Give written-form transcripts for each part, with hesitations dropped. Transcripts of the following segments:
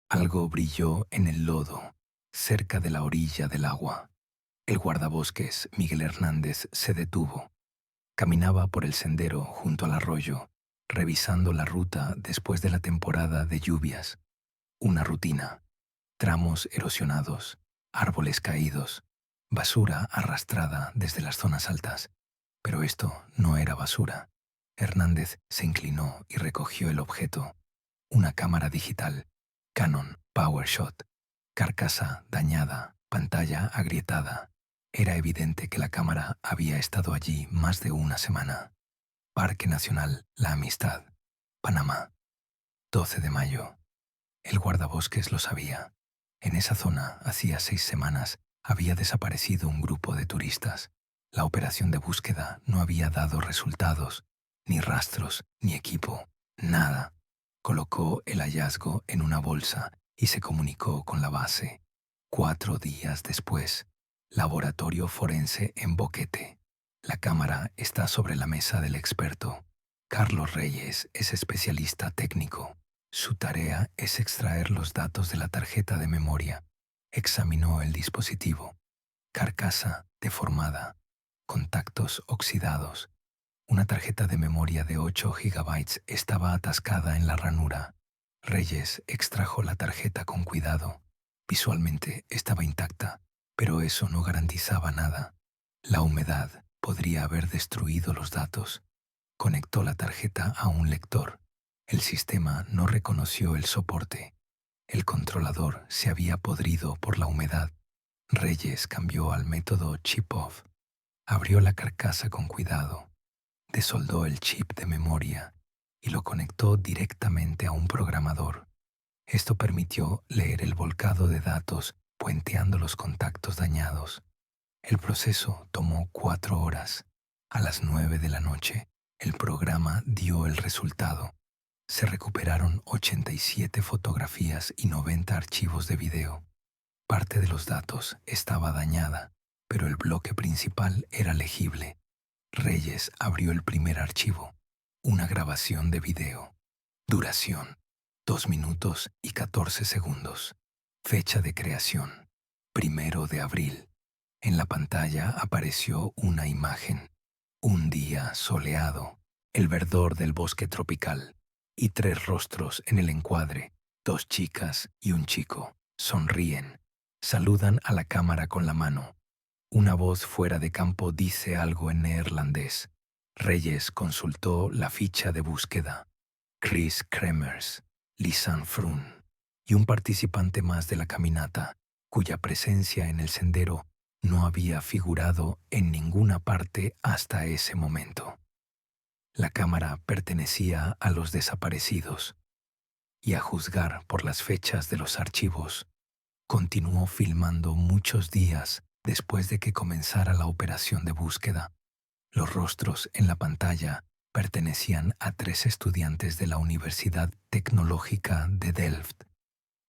Algo brilló en el lodo, cerca de la orilla del agua. El guardabosques, Miguel Hernández, se detuvo. Caminaba por el sendero junto al arroyo, revisando la ruta después de la temporada de lluvias. Una rutina. Tramos erosionados, árboles caídos, basura arrastrada desde las zonas altas. Pero esto no era basura. Hernández se inclinó y recogió el objeto. Una cámara digital, Canon PowerShot, carcasa dañada, pantalla agrietada. Era evidente que la cámara había estado allí más de una semana. Parque Nacional La Amistad, Panamá, 12 de mayo. El guardabosques lo sabía. En esa zona, hacía 6 semanas, había desaparecido un grupo de turistas. La operación de búsqueda no había dado resultados, ni rastros, ni equipo, nada. Colocó el hallazgo en una bolsa y se comunicó con la base. 4 días después, laboratorio forense en Boquete. La cámara está sobre la mesa del experto. Carlos Reyes es especialista técnico. Su tarea es extraer los datos de la tarjeta de memoria. Examinó el dispositivo. Carcasa deformada, contactos oxidados. Una tarjeta de memoria de 8 gigabytes estaba atascada en la ranura. Reyes extrajo la tarjeta con cuidado. Visualmente estaba intacta, pero eso no garantizaba nada. La humedad podría haber destruido los datos. Conectó la tarjeta a un lector. El sistema no reconoció el soporte. El controlador se había podrido por la humedad. Reyes cambió al método chip-off. Abrió la carcasa con cuidado. Desoldó el chip de memoria y lo conectó directamente a un programador. Esto permitió leer el volcado de datos puenteando los contactos dañados. El proceso tomó 4 horas. A las 9 de la noche, el programa dio el resultado. Se recuperaron 87 fotografías y 90 archivos de video. Parte de los datos estaba dañada, pero el bloque principal era legible. Reyes abrió el primer archivo, una grabación de video. Duración, 2 minutos y 14 segundos. Fecha de creación, 1 de abril. En la pantalla apareció una imagen. Un día soleado, el verdor del bosque tropical. Y 3 rostros en el encuadre, 2 chicas y un chico. Sonríen, saludan a la cámara con la mano. Una voz fuera de campo dice algo en neerlandés. Reyes consultó la ficha de búsqueda. Chris Kremers, Lisanne Froon y un participante más de la caminata, cuya presencia en el sendero no había figurado en ninguna parte hasta ese momento. La cámara pertenecía a los desaparecidos y, a juzgar por las fechas de los archivos, continuó filmando muchos días después de que comenzara la operación de búsqueda. Los rostros en la pantalla pertenecían a 3 estudiantes de la Universidad Tecnológica de Delft,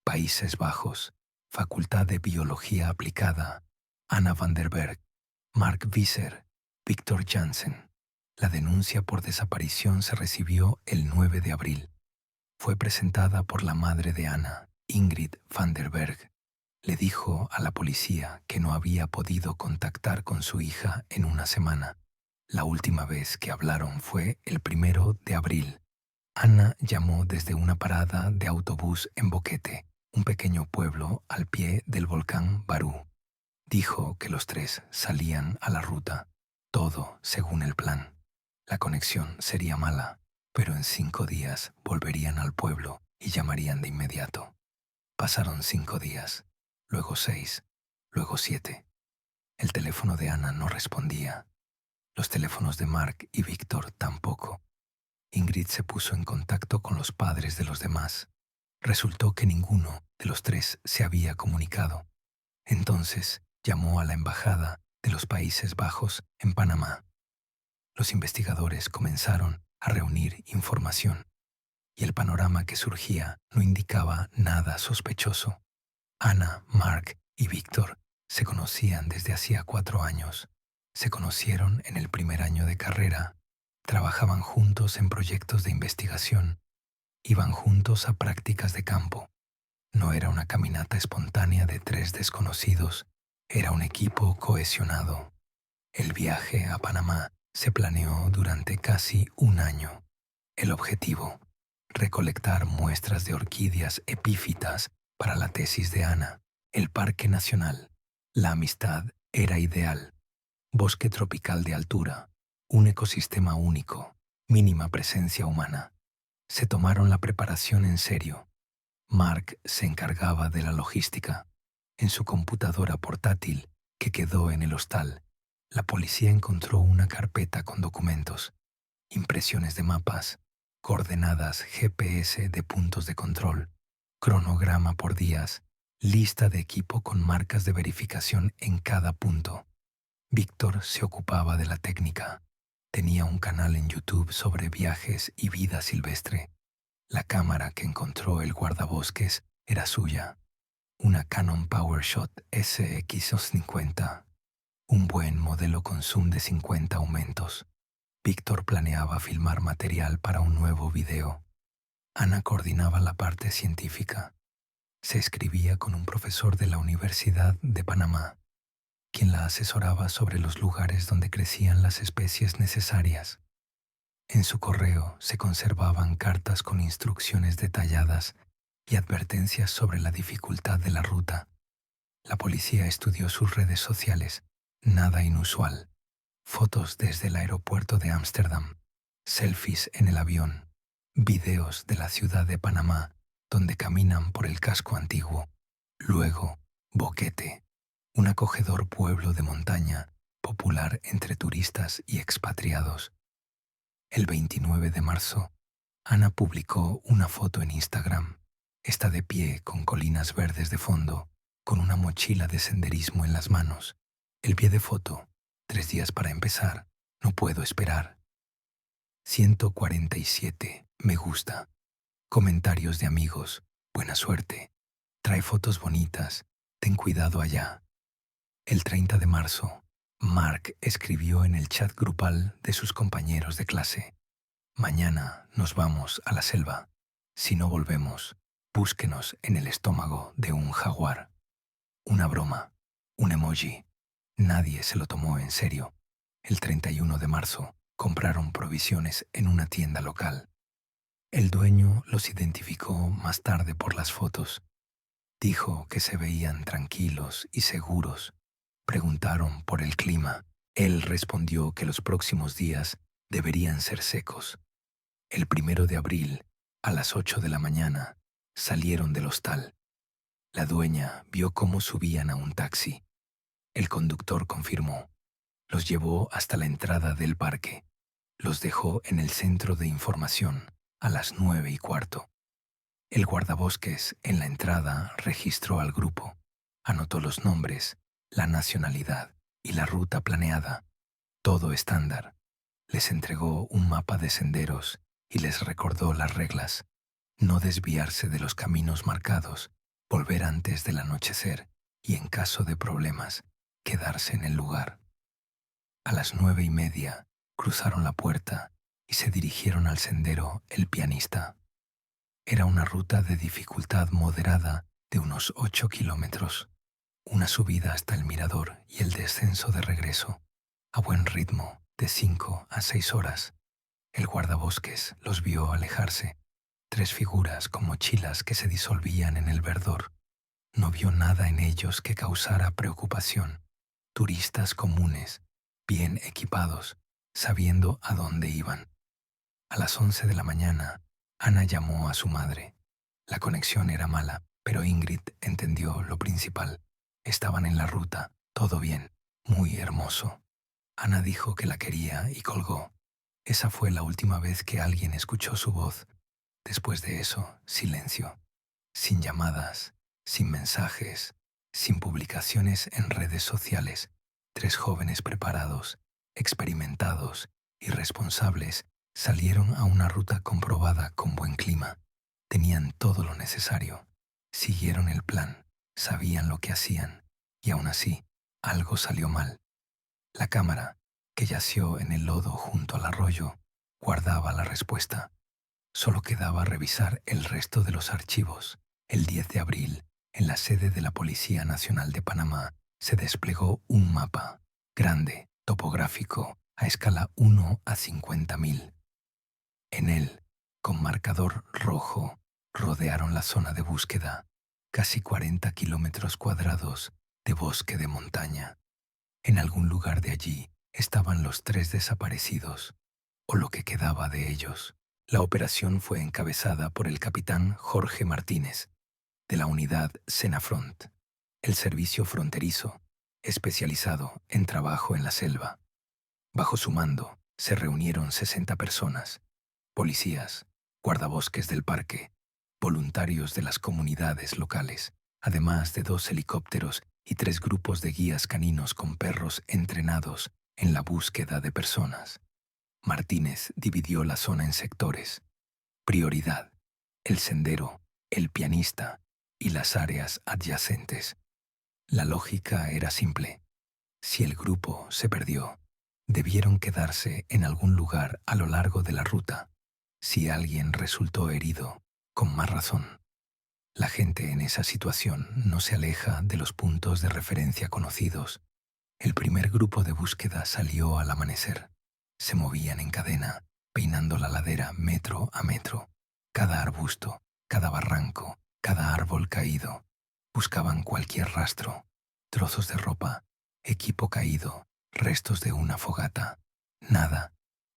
Países Bajos, Facultad de Biología Aplicada, Anna van der Berg, Mark Visser, Victor Jansen. La denuncia por desaparición se recibió el 9 de abril. Fue presentada por la madre de Anna, Ingrid van der Berg. Le dijo a la policía que no había podido contactar con su hija en una semana. La última vez que hablaron fue el 1 de abril. Anna llamó desde una parada de autobús en Boquete, un pequeño pueblo al pie del volcán Barú. Dijo que los 3 salían a la ruta, todo según el plan. La conexión sería mala, pero en 5 días volverían al pueblo y llamarían de inmediato. Pasaron 5 días, luego 6, luego 7. El teléfono de Anna no respondía. Los teléfonos de Mark y Víctor tampoco. Ingrid se puso en contacto con los padres de los demás. Resultó que ninguno de los 3 se había comunicado. Entonces llamó a la embajada de los Países Bajos en Panamá. Los investigadores comenzaron a reunir información y el panorama que surgía no indicaba nada sospechoso. Anna, Mark y Víctor se conocían desde hacía 4 años. Se conocieron en el primer año de carrera, trabajaban juntos en proyectos de investigación, iban juntos a prácticas de campo. No era una caminata espontánea de 3 desconocidos, era un equipo cohesionado. El viaje a Panamá se planeó durante casi un año. El objetivo: recolectar muestras de orquídeas epífitas para la tesis de Ana. El Parque Nacional. La amistad era ideal. Bosque tropical de altura, un ecosistema único, mínima presencia humana. Se tomaron la preparación en serio. Mark se encargaba de la logística. En su computadora portátil, que quedó en el hostal, la policía encontró una carpeta con documentos, impresiones de mapas, coordenadas GPS de puntos de control, cronograma por días, lista de equipo con marcas de verificación en cada punto. Víctor se ocupaba de la técnica. Tenía un canal en YouTube sobre viajes y vida silvestre. La cámara que encontró el guardabosques era suya, una Canon PowerShot SX50, un buen modelo con zoom de 50 aumentos. Víctor planeaba filmar material para un nuevo video. Ana coordinaba la parte científica. Se escribía con un profesor de la Universidad de Panamá, quien la asesoraba sobre los lugares donde crecían las especies necesarias. En su correo se conservaban cartas con instrucciones detalladas y advertencias sobre la dificultad de la ruta. La policía estudió sus redes sociales, nada inusual. Fotos desde el aeropuerto de Ámsterdam, selfies en el avión, videos de la ciudad de Panamá, donde caminan por el casco antiguo. Luego, Boquete, un acogedor pueblo de montaña, popular entre turistas y expatriados. El 29 de marzo, Ana publicó una foto en Instagram. Está de pie con colinas verdes de fondo, con una mochila de senderismo en las manos. El pie de foto: 3 días para empezar, no puedo esperar. 147 me gusta. Comentarios de amigos: buena suerte. Trae fotos bonitas, ten cuidado allá. El 30 de marzo, Mark escribió en el chat grupal de sus compañeros de clase: mañana nos vamos a la selva. Si no volvemos, búsquenos en el estómago de un jaguar. Una broma, un emoji. Nadie se lo tomó en serio. El 31 de marzo, compraron provisiones en una tienda local. El dueño los identificó más tarde por las fotos. Dijo que se veían tranquilos y seguros. Preguntaron por el clima. Él respondió que los próximos días deberían ser secos. El 1 de abril, a las 8 de la mañana, salieron del hostal. La dueña vio cómo subían a un taxi. El conductor confirmó. Los llevó hasta la entrada del parque. Los dejó en el centro de información a las 9:15. El guardabosques en la entrada registró al grupo. Anotó los nombres, la nacionalidad y la ruta planeada. Todo estándar. Les entregó un mapa de senderos y les recordó las reglas: no desviarse de los caminos marcados, volver antes del anochecer y, en caso de problemas, quedarse en el lugar. A las 9:30 cruzaron la puerta y se dirigieron al sendero El Pianista. Era una ruta de dificultad moderada de unos 8 kilómetros, una subida hasta el mirador y el descenso de regreso, a buen ritmo, de 5 a 6 horas. El guardabosques los vio alejarse, 3 figuras con mochilas que se disolvían en el verdor. No vio nada en ellos que causara preocupación. Turistas comunes, bien equipados, sabiendo a dónde iban. A las 11 de la mañana, Ana llamó a su madre. La conexión era mala, pero Ingrid entendió lo principal. Estaban en la ruta, todo bien, muy hermoso. Ana dijo que la quería y colgó. Esa fue la última vez que alguien escuchó su voz. Después de eso, silencio. Sin llamadas, sin mensajes, sin publicaciones en redes sociales. 3 jóvenes preparados, experimentados y responsables salieron a una ruta comprobada con buen clima. Tenían todo lo necesario. Siguieron el plan, sabían lo que hacían, y aún así, algo salió mal. La cámara, que yació en el lodo junto al arroyo, guardaba la respuesta. Solo quedaba revisar el resto de los archivos. El 10 de abril, en la sede de la Policía Nacional de Panamá, se desplegó un mapa, grande, topográfico, a escala 1:50.000. En él, con marcador rojo, rodearon la zona de búsqueda, casi 40 kilómetros cuadrados de bosque de montaña. En algún lugar de allí estaban los 3 desaparecidos, o lo que quedaba de ellos. La operación fue encabezada por el capitán Jorge Martínez, de la unidad Senafront, el servicio fronterizo, especializado en trabajo en la selva. Bajo su mando se reunieron 60 personas, policías, guardabosques del parque, voluntarios de las comunidades locales, además de 2 helicópteros y 3 grupos de guías caninos con perros entrenados en la búsqueda de personas. Martínez dividió la zona en sectores. Prioridad: el sendero, el pianista y las áreas adyacentes. La lógica era simple. Si el grupo se perdió, debieron quedarse en algún lugar a lo largo de la ruta. Si alguien resultó herido, con más razón. La gente en esa situación no se aleja de los puntos de referencia conocidos. El primer grupo de búsqueda salió al amanecer. Se movían en cadena, peinando la ladera metro a metro. Cada arbusto, cada barranco, cada árbol caído. Buscaban cualquier rastro, trozos de ropa, equipo caído, restos de una fogata. Nada.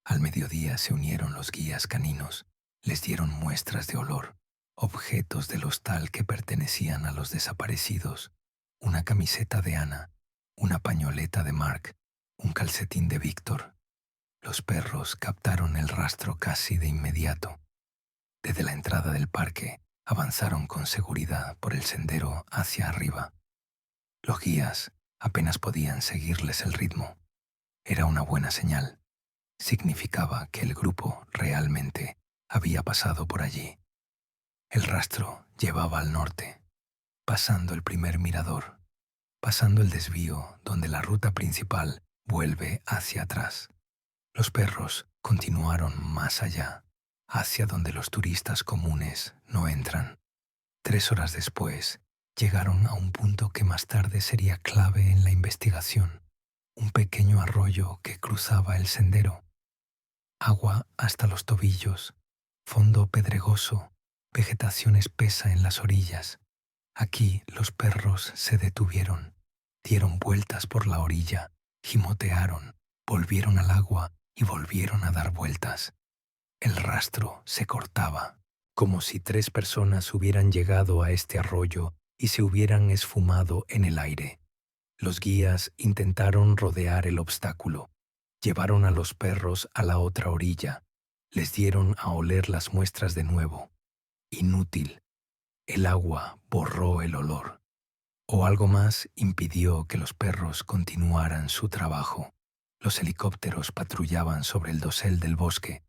Al mediodía se unieron los guías caninos. Les dieron muestras de olor, objetos del hostal que pertenecían a los desaparecidos, una camiseta de Ana, una pañoleta de Mark, un calcetín de Víctor. Los perros captaron el rastro casi de inmediato. Desde la entrada del parque avanzaron con seguridad por el sendero hacia arriba. Los guías apenas podían seguirles el ritmo. Era una buena señal. Significaba que el grupo realmente había pasado por allí. El rastro llevaba al norte, pasando el primer mirador, pasando el desvío donde la ruta principal vuelve hacia atrás. Los perros continuaron más allá, hacia donde los turistas comunes no entran. 3 horas después, llegaron a un punto que más tarde sería clave en la investigación, un pequeño arroyo que cruzaba el sendero. Agua hasta los tobillos, fondo pedregoso, vegetación espesa en las orillas. Aquí los perros se detuvieron, dieron vueltas por la orilla, gimotearon, volvieron al agua y volvieron a dar vueltas. El rastro se cortaba, como si 3 personas hubieran llegado a este arroyo y se hubieran esfumado en el aire. Los guías intentaron rodear el obstáculo. Llevaron a los perros a la otra orilla. Les dieron a oler las muestras de nuevo. Inútil. El agua borró el olor. O algo más impidió que los perros continuaran su trabajo. Los helicópteros patrullaban sobre el dosel del bosque.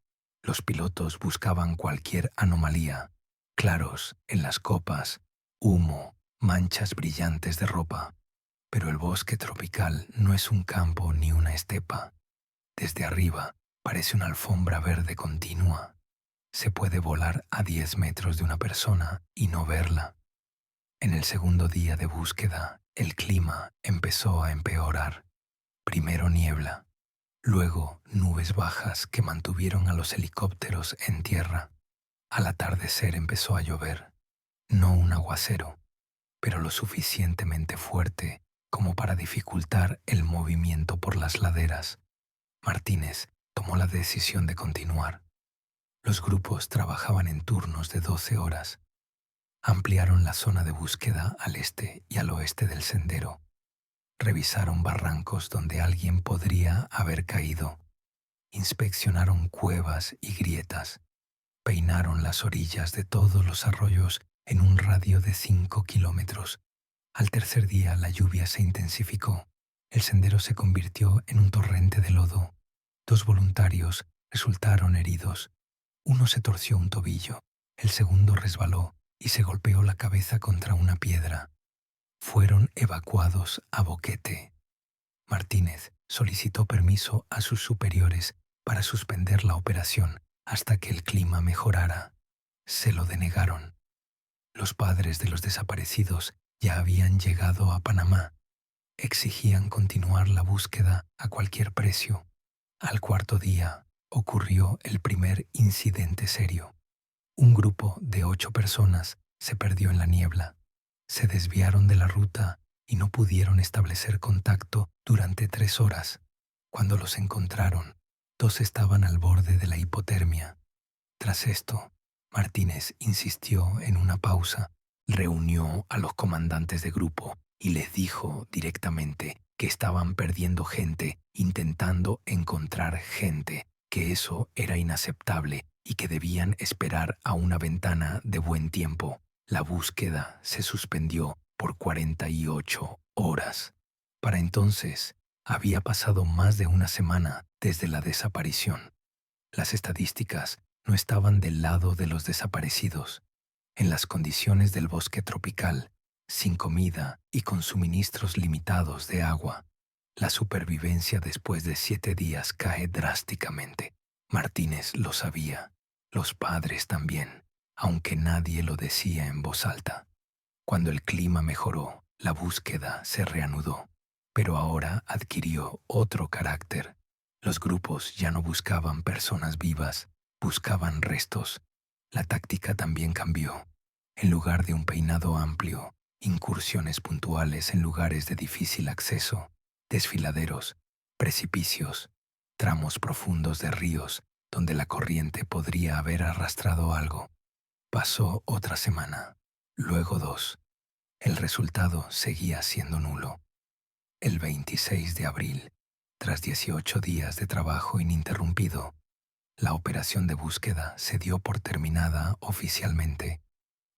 Los pilotos buscaban cualquier anomalía. Claros en las copas, humo, manchas brillantes de ropa. Pero el bosque tropical no es un campo ni una estepa. Desde arriba parece una alfombra verde continua. Se puede volar a 10 metros de una persona y no verla. En el segundo día de búsqueda, el clima empezó a empeorar. Primero niebla, luego nubes bajas que mantuvieron a los helicópteros en tierra. Al atardecer empezó a llover. No un aguacero, pero lo suficientemente fuerte como para dificultar el movimiento por las laderas. Martínez tomó la decisión de continuar. Los grupos trabajaban en turnos de 12 horas. Ampliaron la zona de búsqueda al este y al oeste del sendero. Revisaron barrancos donde alguien podría haber caído. Inspeccionaron cuevas y grietas. Peinaron las orillas de todos los arroyos en un radio de 5 kilómetros. Al tercer día la lluvia se intensificó. El sendero se convirtió en un torrente de lodo. 2 voluntarios resultaron heridos. Uno se torció un tobillo, el segundo resbaló y se golpeó la cabeza contra una piedra. Fueron evacuados a Boquete. Martínez solicitó permiso a sus superiores para suspender la operación hasta que el clima mejorara. Se lo denegaron. Los padres de los desaparecidos ya habían llegado a Panamá. Exigían continuar la búsqueda a cualquier precio. Al cuarto día ocurrió el primer incidente serio. Un grupo de 8 personas se perdió en la niebla. Se desviaron de la ruta y no pudieron establecer contacto durante 3 horas. Cuando los encontraron, 2 estaban al borde de la hipotermia. Tras esto, Martínez insistió en una pausa, reunió a los comandantes de grupo y les dijo directamente que estaban perdiendo gente intentando encontrar gente, que eso era inaceptable y que debían esperar a una ventana de buen tiempo. La búsqueda se suspendió por 48 horas. Para entonces, había pasado más de una semana desde la desaparición. Las estadísticas no estaban del lado de los desaparecidos. En las condiciones del bosque tropical, sin comida y con suministros limitados de agua, la supervivencia después de 7 días cae drásticamente. Martínez lo sabía, los padres también, aunque nadie lo decía en voz alta. Cuando el clima mejoró, la búsqueda se reanudó, pero ahora adquirió otro carácter. Los grupos ya no buscaban personas vivas, buscaban restos. La táctica también cambió. En lugar de un peinado amplio, incursiones puntuales en lugares de difícil acceso, desfiladeros, precipicios, tramos profundos de ríos donde la corriente podría haber arrastrado algo. Pasó otra semana, luego 2. El resultado seguía siendo nulo. El 26 de abril, tras 18 días de trabajo ininterrumpido, la operación de búsqueda se dio por terminada oficialmente.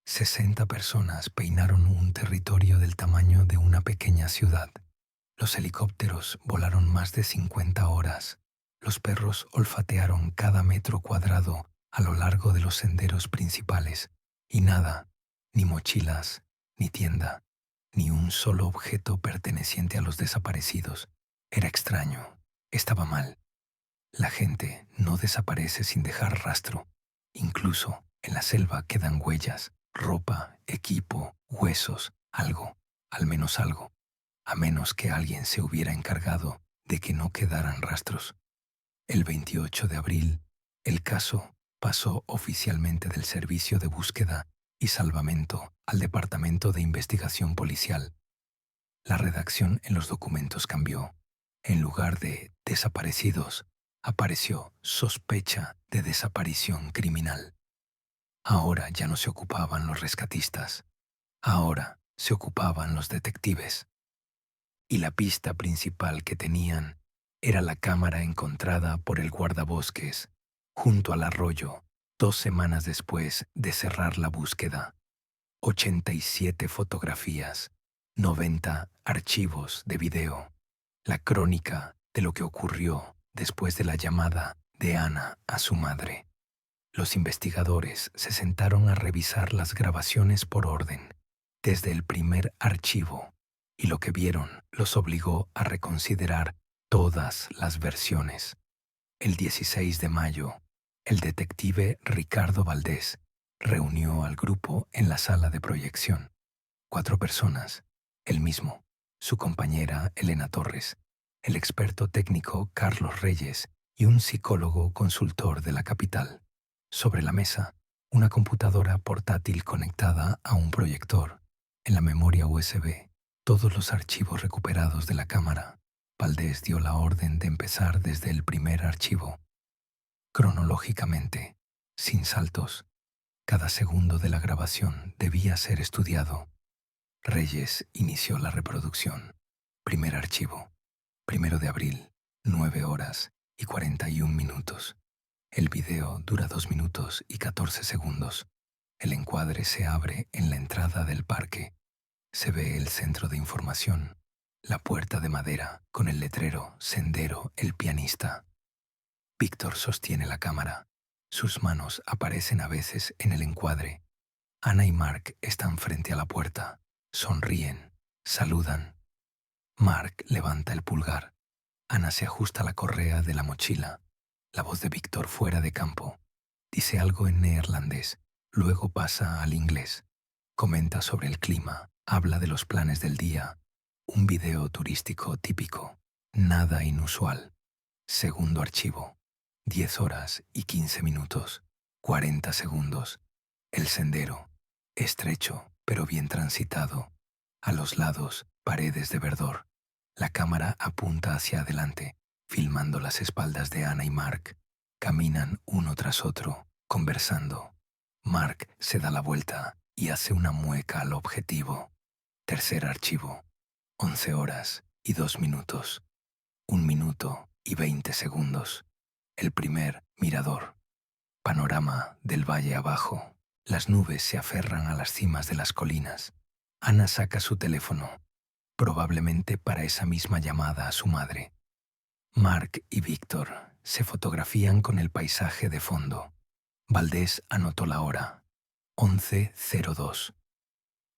60 personas peinaron un territorio del tamaño de una pequeña ciudad. Los helicópteros volaron más de 50 horas. Los perros olfatearon cada metro cuadrado a lo largo de los senderos principales. Y nada, ni mochilas, ni tienda, ni un solo objeto perteneciente a los desaparecidos. Era extraño, estaba mal. La gente no desaparece sin dejar rastro. Incluso en la selva quedan huellas, ropa, equipo, huesos, algo, al menos algo, a menos que alguien se hubiera encargado de que no quedaran rastros. El 28 de abril, el caso pasó oficialmente del Servicio de Búsqueda y Salvamento al Departamento de Investigación Policial. La redacción en los documentos cambió. En lugar de desaparecidos, apareció sospecha de desaparición criminal. Ahora ya no se ocupaban los rescatistas. Ahora se ocupaban los detectives. Y la pista principal que tenían era la cámara encontrada por el guardabosques junto al arroyo 2 semanas después de cerrar la búsqueda. 87 fotografías, 90 archivos de video, la crónica de lo que ocurrió después de la llamada de Ana a su madre. Los investigadores se sentaron a revisar las grabaciones por orden, desde el primer archivo, y lo que vieron los obligó a reconsiderar todas las versiones. El 16 de mayo, el detective Ricardo Valdés reunió al grupo en la sala de proyección. 4 personas, él mismo, su compañera Elena Torres, el experto técnico Carlos Reyes y un psicólogo consultor de la capital. Sobre la mesa, una computadora portátil conectada a un proyector. En la memoria USB, todos los archivos recuperados de la cámara. Valdés dio la orden de empezar desde el primer archivo. Cronológicamente, sin saltos, cada segundo de la grabación debía ser estudiado. Reyes inició la reproducción. Primer archivo, 1 de abril, 9 horas y 41 minutos. El video dura 2 minutos y 14 segundos. El encuadre se abre en la entrada del parque. Se ve el centro de información, la puerta de madera con el letrero Sendero el pianista. Víctor sostiene la cámara. Sus manos aparecen a veces en el encuadre. Ana y Mark están frente a la puerta. Sonríen, saludan. Mark levanta el pulgar. Ana se ajusta la correa de la mochila. La voz de Víctor fuera de campo. Dice algo en neerlandés, luego pasa al inglés. Comenta sobre el clima, habla de los planes del día. Un video turístico típico. Nada inusual. Segundo archivo. 10 horas y 15 minutos. 40 segundos. El sendero. Estrecho, pero bien transitado. A los lados, paredes de verdor. La cámara apunta hacia adelante, filmando las espaldas de Ana y Mark. Caminan uno tras otro, conversando. Mark se da la vuelta y hace una mueca al objetivo. Tercer archivo. 11 horas y 2 minutos. 1 minuto y 20 segundos. El primer mirador. Panorama del valle abajo. Las nubes se aferran a las cimas de las colinas. Ana saca su teléfono, probablemente para esa misma llamada a su madre. Mark y Víctor se fotografían con el paisaje de fondo. Valdés anotó la hora. 11:02.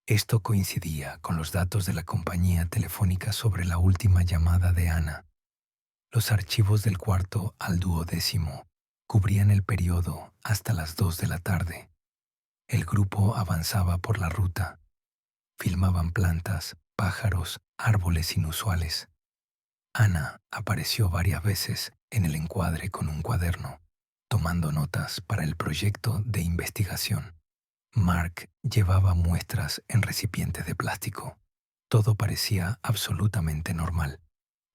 Esto coincidía con los datos de la compañía telefónica sobre la última llamada de Ana. Los archivos del cuarto al 12º cubrían el periodo hasta las 2 de la tarde. El grupo avanzaba por la ruta. Filmaban plantas, pájaros, árboles inusuales. Ana apareció varias veces en el encuadre con un cuaderno, tomando notas para el proyecto de investigación. Mark llevaba muestras en recipientes de plástico. Todo parecía absolutamente normal.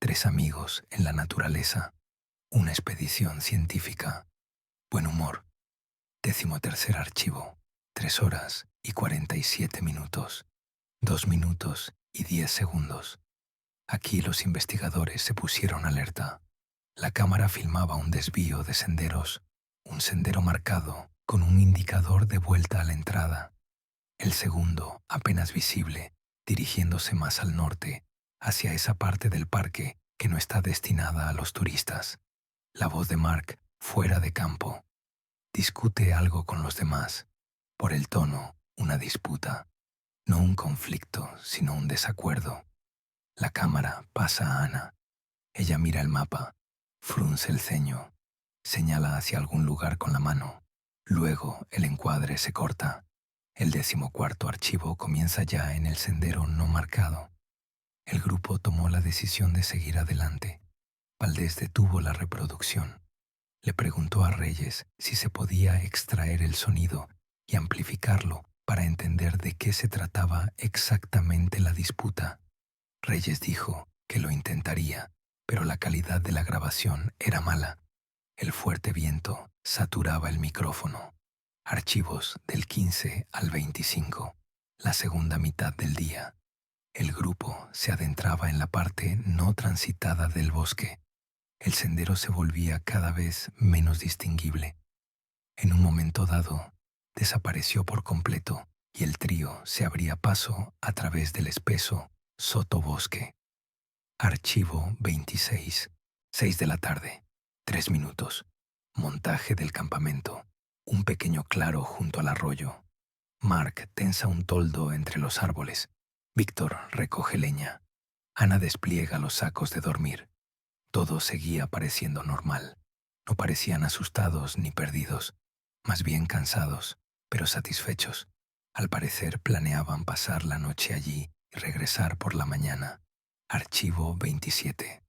3 amigos en la naturaleza. Una expedición científica. Buen humor. 13º archivo. 3 horas y 47 minutos. 2 minutos y 10 segundos. Aquí los investigadores se pusieron alerta. La cámara filmaba un desvío de senderos, un sendero marcado con un indicador de vuelta a la entrada. El segundo, apenas visible, dirigiéndose más al norte, hacia esa parte del parque que no está destinada a los turistas. La voz de Mark, fuera de campo. Discute algo con los demás. Por el tono, una disputa. No un conflicto, sino un desacuerdo. La cámara pasa a Ana. Ella mira el mapa, frunce el ceño, señala hacia algún lugar con la mano. Luego el encuadre se corta. El 14º archivo comienza ya en el sendero no marcado. El grupo tomó la decisión de seguir adelante. Valdés detuvo la reproducción. Le preguntó a Reyes si se podía extraer el sonido y amplificarlo para entender de qué se trataba exactamente la disputa. Reyes dijo que lo intentaría, pero la calidad de la grabación era mala. El fuerte viento saturaba el micrófono. Archivos del 15 al 25, la segunda mitad del día. El grupo se adentraba en la parte no transitada del bosque. El sendero se volvía cada vez menos distinguible. En un momento dado, desapareció por completo y el trío se abría paso a través del espeso sotobosque. Archivo 26. 6 de la tarde. 3 minutos. Montaje del campamento. Un pequeño claro junto al arroyo. Mark tensa un toldo entre los árboles. Víctor recoge leña. Ana despliega los sacos de dormir. Todo seguía pareciendo normal. No parecían asustados ni perdidos, más bien cansados, pero satisfechos. Al parecer planeaban pasar la noche allí y regresar por la mañana. Archivo 27.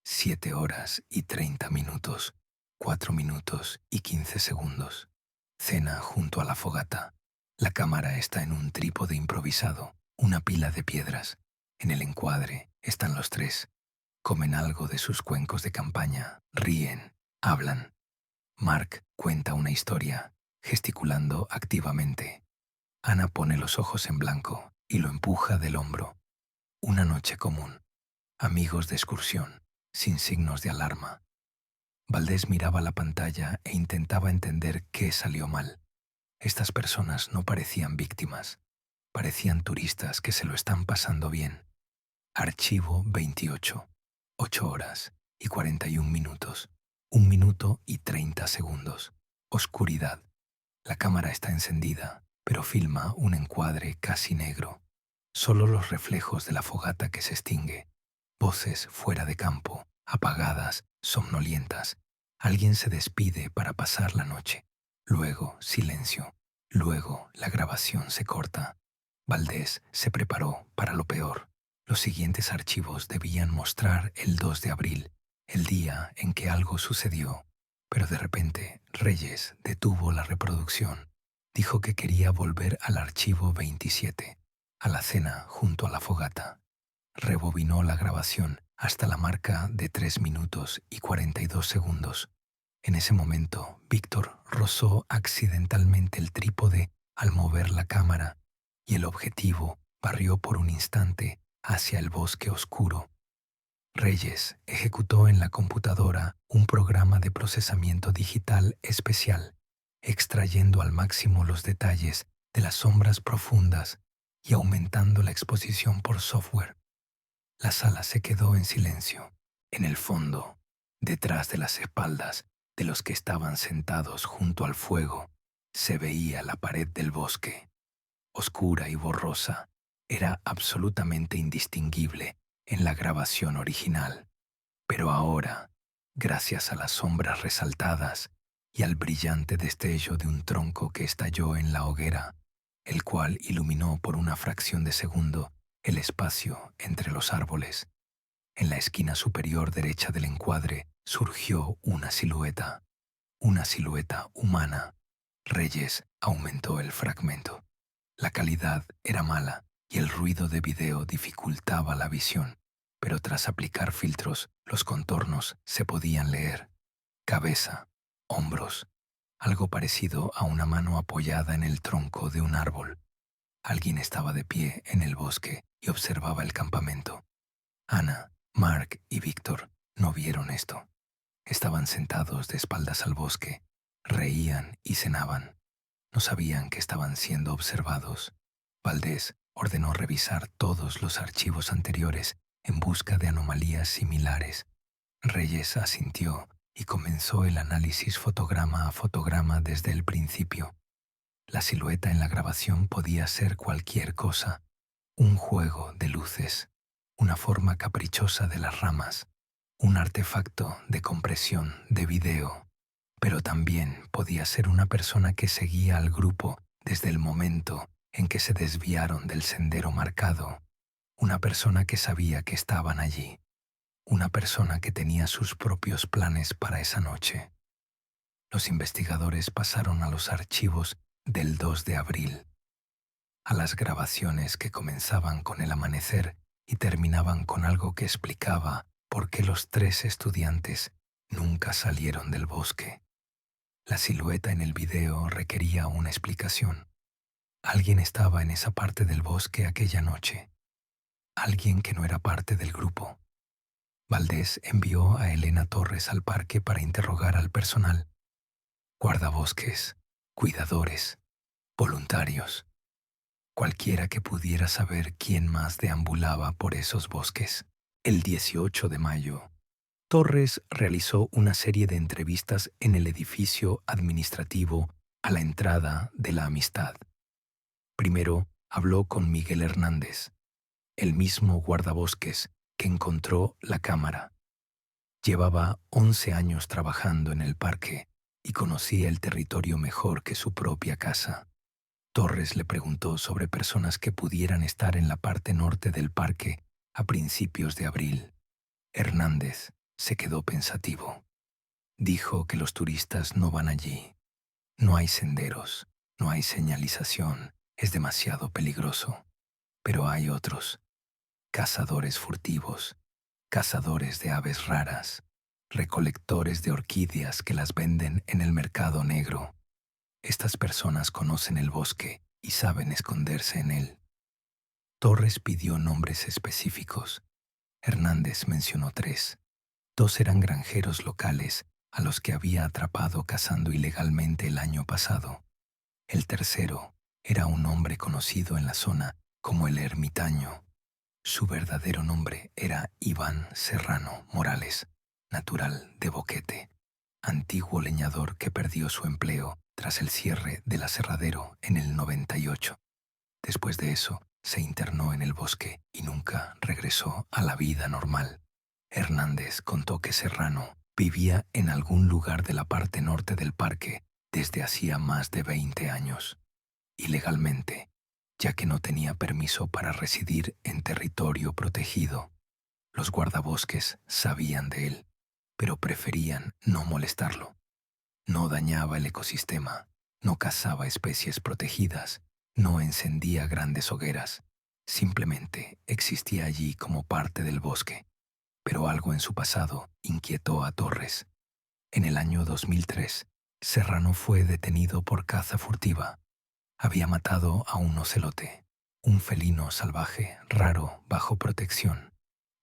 7 horas y 30 minutos. 4 minutos y 15 segundos. Cena junto a la fogata. La cámara está en un trípode improvisado, una pila de piedras. En el encuadre están los tres. Comen algo de sus cuencos de campaña, ríen, hablan. Mark cuenta una historia, gesticulando activamente. Ana pone los ojos en blanco y lo empuja del hombro. Una noche común. Amigos de excursión, sin signos de alarma. Valdés miraba la pantalla e intentaba entender qué salió mal. Estas personas no parecían víctimas. Parecían turistas que se lo están pasando bien. Archivo 28. 8 horas y 41 minutos. 1 minuto y 30 segundos. Oscuridad. La cámara está encendida, pero filma un encuadre casi negro. Solo los reflejos de la fogata que se extingue. Voces fuera de campo, apagadas, somnolientas. Alguien se despide para pasar la noche. Luego, silencio. Luego, la grabación se corta. Valdés se preparó para lo peor. Los siguientes archivos debían mostrar el 2 de abril, el día en que algo sucedió. Pero de repente, Reyes detuvo la reproducción. Dijo que quería volver al archivo 27, a la cena junto a la fogata. Rebobinó la grabación hasta la marca de 3 minutos y 42 segundos. En ese momento, Víctor rozó accidentalmente el trípode al mover la cámara y el objetivo barrió por un instante hacia el bosque oscuro. Reyes ejecutó en la computadora un programa de procesamiento digital especial, extrayendo al máximo los detalles de las sombras profundas y aumentando la exposición por software. La sala se quedó en silencio. En el fondo, detrás de las espaldas de los que estaban sentados junto al fuego, se veía la pared del bosque. Oscura y borrosa, era absolutamente indistinguible en la grabación original. Pero ahora, gracias a las sombras resaltadas y al brillante destello de un tronco que estalló en la hoguera, el cual iluminó por una fracción de segundo el espacio entre los árboles, en la esquina superior derecha del encuadre surgió una silueta humana. Reyes aumentó el fragmento. La calidad era mala y el ruido de video dificultaba la visión, pero tras aplicar filtros, los contornos se podían leer. Cabeza, hombros, algo parecido a una mano apoyada en el tronco de un árbol. Alguien estaba de pie en el bosque y observaba el campamento. Ana, Mark y Víctor no vieron esto. Estaban sentados de espaldas al bosque, reían y cenaban. No sabían que estaban siendo observados. Valdés ordenó revisar todos los archivos anteriores en busca de anomalías similares. Reyes asintió y comenzó el análisis fotograma a fotograma desde el principio. La silueta en la grabación podía ser cualquier cosa, un juego de luces, una forma caprichosa de las ramas, un artefacto de compresión de video, pero también podía ser una persona que seguía al grupo desde el momento en que se desviaron del sendero marcado, una persona que sabía que estaban allí, una persona que tenía sus propios planes para esa noche. Los investigadores pasaron a los archivos del 2 de abril, a las grabaciones que comenzaban con el amanecer y terminaban con algo que explicaba por qué los 3 estudiantes nunca salieron del bosque. La silueta en el video requería una explicación. Alguien estaba en esa parte del bosque aquella noche. Alguien que no era parte del grupo. Valdés envió a Elena Torres al parque para interrogar al personal. Guardabosques, cuidadores, voluntarios, cualquiera que pudiera saber quién más deambulaba por esos bosques. El 18 de mayo, Torres realizó una serie de entrevistas en el edificio administrativo a la entrada de la Amistad. Primero habló con Miguel Hernández, el mismo guardabosques que encontró la cámara. Llevaba 11 años trabajando en el parque y conocía el territorio mejor que su propia casa. Torres le preguntó sobre personas que pudieran estar en la parte norte del parque a principios de abril. Hernández se quedó pensativo. Dijo que los turistas no van allí. No hay senderos, no hay señalización, es demasiado peligroso. Pero hay otros, cazadores furtivos, cazadores de aves raras, recolectores de orquídeas que las venden en el mercado negro. Estas personas conocen el bosque y saben esconderse en él. Torres pidió nombres específicos. Hernández mencionó 3. 2 eran granjeros locales a los que había atrapado cazando ilegalmente el año pasado. El tercero era un hombre conocido en la zona como el ermitaño. Su verdadero nombre era Iván Serrano Morales, natural de Boquete, antiguo leñador que perdió su empleo tras el cierre del aserradero en el 98. Después de eso, se internó en el bosque y nunca regresó a la vida normal. Hernández contó que Serrano vivía en algún lugar de la parte norte del parque desde hacía más de 20 años. Ilegalmente, ya que no tenía permiso para residir en territorio protegido. Los guardabosques sabían de él, pero preferían no molestarlo. No dañaba el ecosistema, no cazaba especies protegidas, no encendía grandes hogueras. Simplemente existía allí como parte del bosque. Pero algo en su pasado inquietó a Torres. En el año 2003, Serrano fue detenido por caza furtiva. Había matado a un ocelote, un felino salvaje raro bajo protección.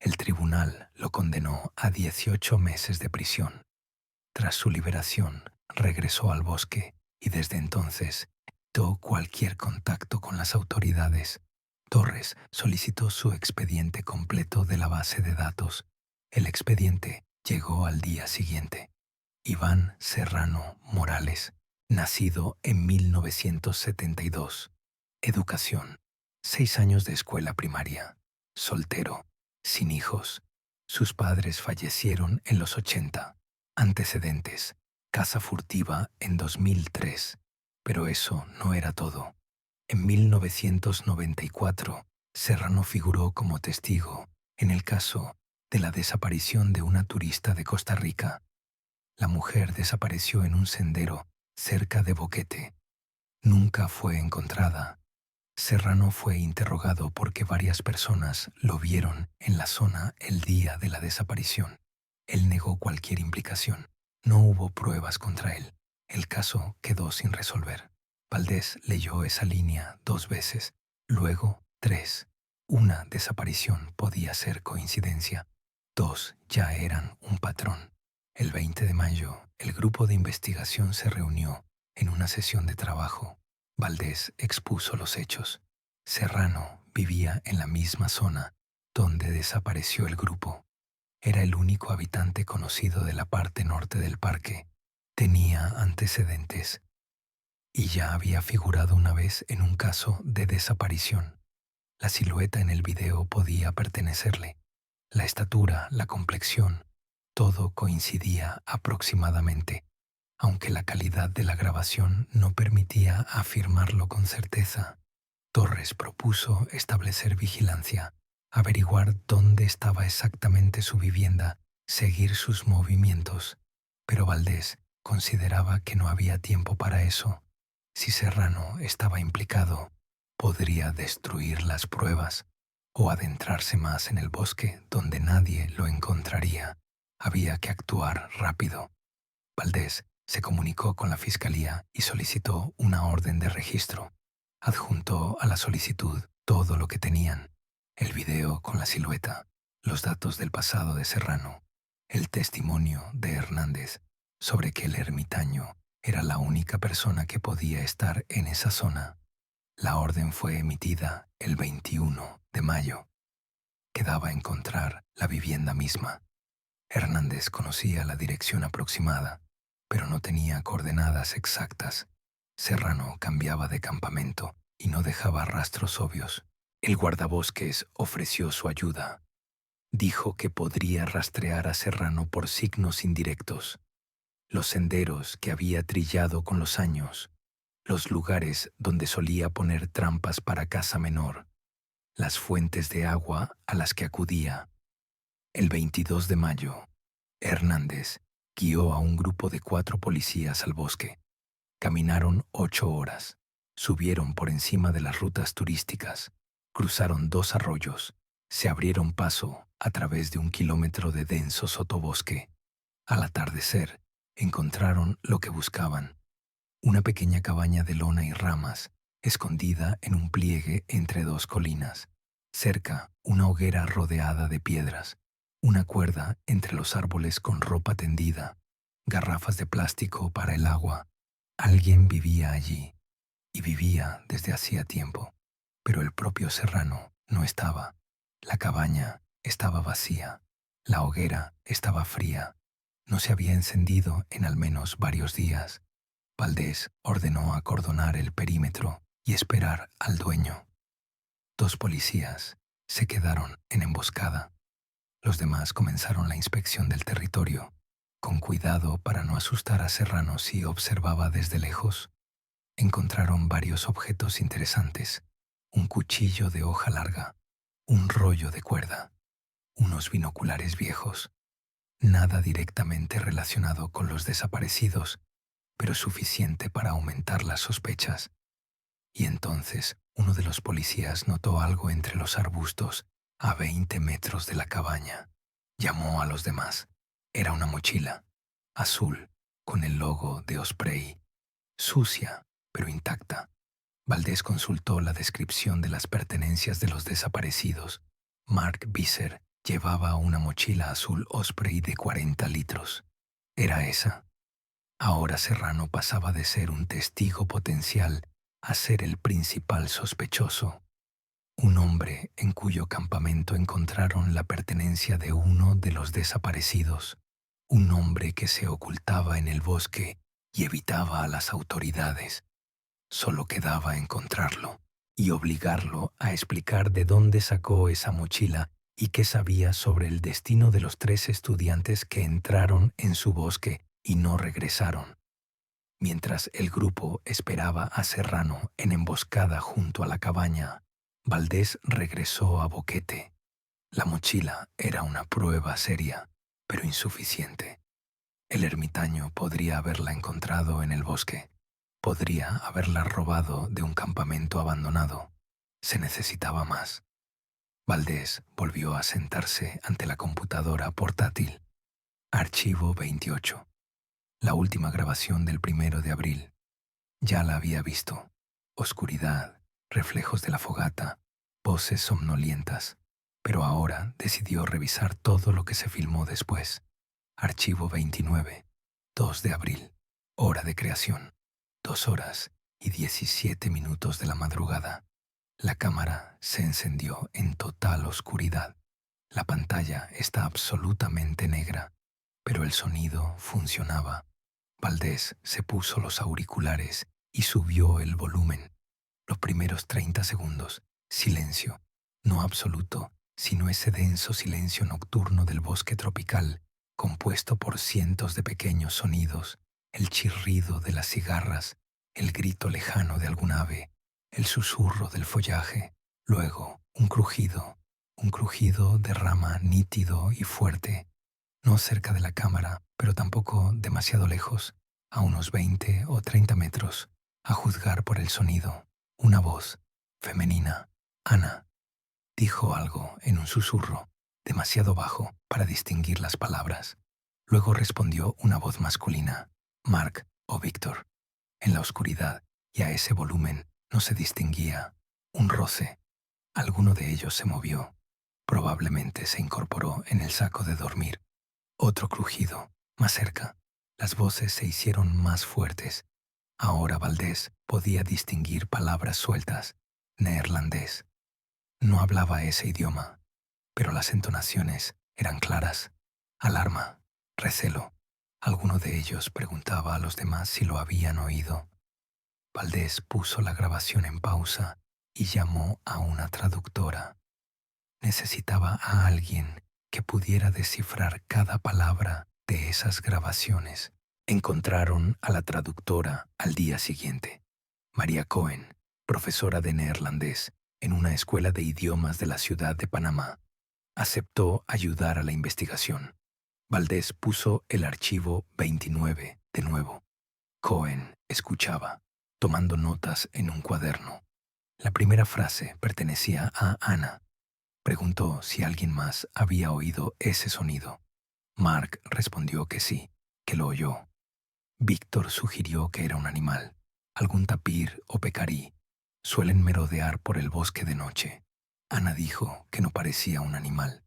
El tribunal lo condenó a 18 meses de prisión. Tras su liberación, regresó al bosque y desde entonces evitó cualquier contacto con las autoridades. Torres solicitó su expediente completo de la base de datos. El expediente llegó al día siguiente. Iván Serrano Morales, nacido en 1972. Educación: 6 años de escuela primaria. Soltero, sin hijos. Sus padres fallecieron en los 80. Antecedentes: caza furtiva en 2003. Pero eso no era todo. En 1994, Serrano figuró como testigo en el caso de la desaparición de una turista de Costa Rica. La mujer desapareció en un sendero cerca de Boquete. Nunca fue encontrada. Serrano fue interrogado porque varias personas lo vieron en la zona el día de la desaparición. Él negó cualquier implicación. No hubo pruebas contra él. El caso quedó sin resolver. Valdés leyó esa línea 2 veces, luego 3. Una desaparición podía ser coincidencia. 2 ya eran un patrón. El 20 de mayo, el grupo de investigación se reunió en una sesión de trabajo. Valdés expuso los hechos. Serrano vivía en la misma zona donde desapareció el grupo. Era el único habitante conocido de la parte norte del parque. Tenía antecedentes y ya había figurado una vez en un caso de desaparición. La silueta en el video podía pertenecerle. La estatura, la complexión, todo coincidía aproximadamente, aunque la calidad de la grabación no permitía afirmarlo con certeza. Torres propuso establecer vigilancia, averiguar dónde estaba exactamente su vivienda, seguir sus movimientos. Pero Valdés consideraba que no había tiempo para eso. Si Serrano estaba implicado, podría destruir las pruebas o adentrarse más en el bosque donde nadie lo encontraría. Había que actuar rápido. Valdés se comunicó con la fiscalía y solicitó una orden de registro. Adjuntó a la solicitud todo lo que tenían: el video con la silueta, los datos del pasado de Serrano, el testimonio de Hernández sobre que el ermitaño era la única persona que podía estar en esa zona. La orden fue emitida el 21 de mayo. Quedaba encontrar la vivienda misma. Hernández conocía la dirección aproximada, pero no tenía coordenadas exactas. Serrano cambiaba de campamento y no dejaba rastros obvios. El guardabosques ofreció su ayuda. Dijo que podría rastrear a Serrano por signos indirectos: los senderos que había trillado con los años, los lugares donde solía poner trampas para caza menor, las fuentes de agua a las que acudía. El 22 de mayo, Hernández guió a un grupo de 4 policías al bosque. Caminaron 8 horas, subieron por encima de las rutas turísticas, cruzaron 2 arroyos, se abrieron paso a través de 1 kilómetro de denso sotobosque. Al atardecer, encontraron lo que buscaban: una pequeña cabaña de lona y ramas, escondida en un pliegue entre 2 colinas. Cerca, una hoguera rodeada de piedras, una cuerda entre los árboles con ropa tendida, garrafas de plástico para el agua. Alguien vivía allí, y vivía desde hacía tiempo, pero el propio Serrano no estaba. La cabaña estaba vacía, la hoguera estaba fría, no se había encendido en al menos varios días. Valdés ordenó acordonar el perímetro y esperar al dueño. 2 policías se quedaron en emboscada. Los demás comenzaron la inspección del territorio, con cuidado para no asustar a Serrano si observaba desde lejos. Encontraron varios objetos interesantes: un cuchillo de hoja larga, un rollo de cuerda, unos binoculares viejos. Nada directamente relacionado con los desaparecidos, pero suficiente para aumentar las sospechas. Y entonces uno de los policías notó algo entre los arbustos a 20 metros de la cabaña. Llamó a los demás. Era una mochila, azul, con el logo de Osprey, sucia, pero intacta. Valdés consultó la descripción de las pertenencias de los desaparecidos. Mark Visser llevaba una mochila azul Osprey de 40 litros. Era esa. Ahora Serrano pasaba de ser un testigo potencial a ser el principal sospechoso. Un hombre en cuyo campamento encontraron la pertenencia de uno de los desaparecidos. Un hombre que se ocultaba en el bosque y evitaba a las autoridades. Solo quedaba encontrarlo y obligarlo a explicar de dónde sacó esa mochila y qué sabía sobre el destino de los 3 estudiantes que entraron en su bosque y no regresaron. Mientras el grupo esperaba a Serrano en emboscada junto a la cabaña, Valdés regresó a Boquete. La mochila era una prueba seria, pero insuficiente. El ermitaño podría haberla encontrado en el bosque. Podría haberla robado de un campamento abandonado. Se necesitaba más. Valdés volvió a sentarse ante la computadora portátil. Archivo 28. La última grabación del 1 de abril. Ya la había visto. Oscuridad, reflejos de la fogata, voces somnolientas. Pero ahora decidió revisar todo lo que se filmó después. Archivo 29. 2 de abril. Hora de creación. 2 horas y 17 minutos de la madrugada. La cámara se encendió en total oscuridad. La pantalla está absolutamente negra, pero el sonido funcionaba. Valdés se puso los auriculares y subió el volumen. Los primeros 30 segundos, silencio, no absoluto, sino ese denso silencio nocturno del bosque tropical, compuesto por cientos de pequeños sonidos, el chirrido de las cigarras, el grito lejano de algún ave, el susurro del follaje, luego un crujido de rama nítido y fuerte, no cerca de la cámara, pero tampoco demasiado lejos, a unos 20 o 30 metros, a juzgar por el sonido. Una voz, femenina, Ana, dijo algo en un susurro, demasiado bajo para distinguir las palabras. Luego respondió una voz masculina, Mark o Víctor. En la oscuridad y a ese volumen no se distinguía un roce. Alguno de ellos se movió. Probablemente se incorporó en el saco de dormir. Otro crujido, más cerca. Las voces se hicieron más fuertes. Ahora Valdés podía distinguir palabras sueltas, neerlandés. No hablaba ese idioma, pero las entonaciones eran claras. Alarma, recelo. Alguno de ellos preguntaba a los demás si lo habían oído. Valdés puso la grabación en pausa y llamó a una traductora. Necesitaba a alguien que pudiera descifrar cada palabra de esas grabaciones. Encontraron a la traductora al día siguiente. María Cohen, profesora de neerlandés en una escuela de idiomas de la ciudad de Panamá, aceptó ayudar a la investigación. Valdés puso el archivo 29 de nuevo. Cohen escuchaba, tomando notas en un cuaderno. La primera frase pertenecía a Ana. Preguntó si alguien más había oído ese sonido. Mark respondió que sí, que lo oyó. Víctor sugirió que era un animal, algún tapir o pecarí. Suelen merodear por el bosque de noche. Ana dijo que no parecía un animal.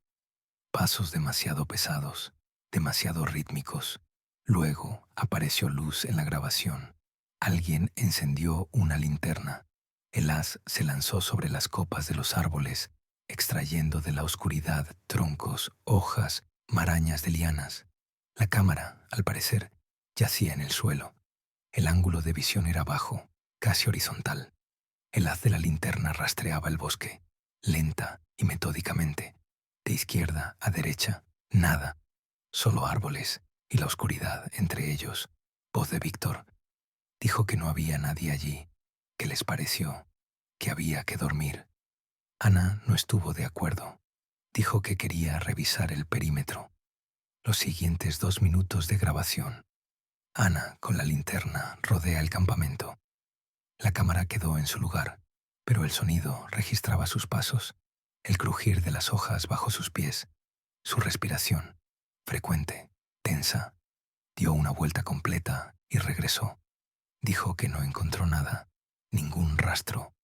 Pasos demasiado pesados, demasiado rítmicos. Luego apareció luz en la grabación. Alguien encendió una linterna. El haz se lanzó sobre las copas de los árboles, extrayendo de la oscuridad troncos, hojas, marañas de lianas. La cámara, al parecer, yacía en el suelo. El ángulo de visión era bajo, casi horizontal. El haz de la linterna rastreaba el bosque, lenta y metódicamente. De izquierda a derecha, nada. Solo árboles y la oscuridad entre ellos. Voz de Víctor. Dijo que no había nadie allí. ¿Qué les pareció? que había que dormir. Ana no estuvo de acuerdo. Dijo que quería revisar el perímetro. Los siguientes 2 minutos de grabación. Ana, con la linterna, rodea el campamento. La cámara quedó en su lugar, pero el sonido registraba sus pasos, el crujir de las hojas bajo sus pies, su respiración, frecuente, tensa. Dio una vuelta completa y regresó. Dijo que no encontró nada, ningún rastro.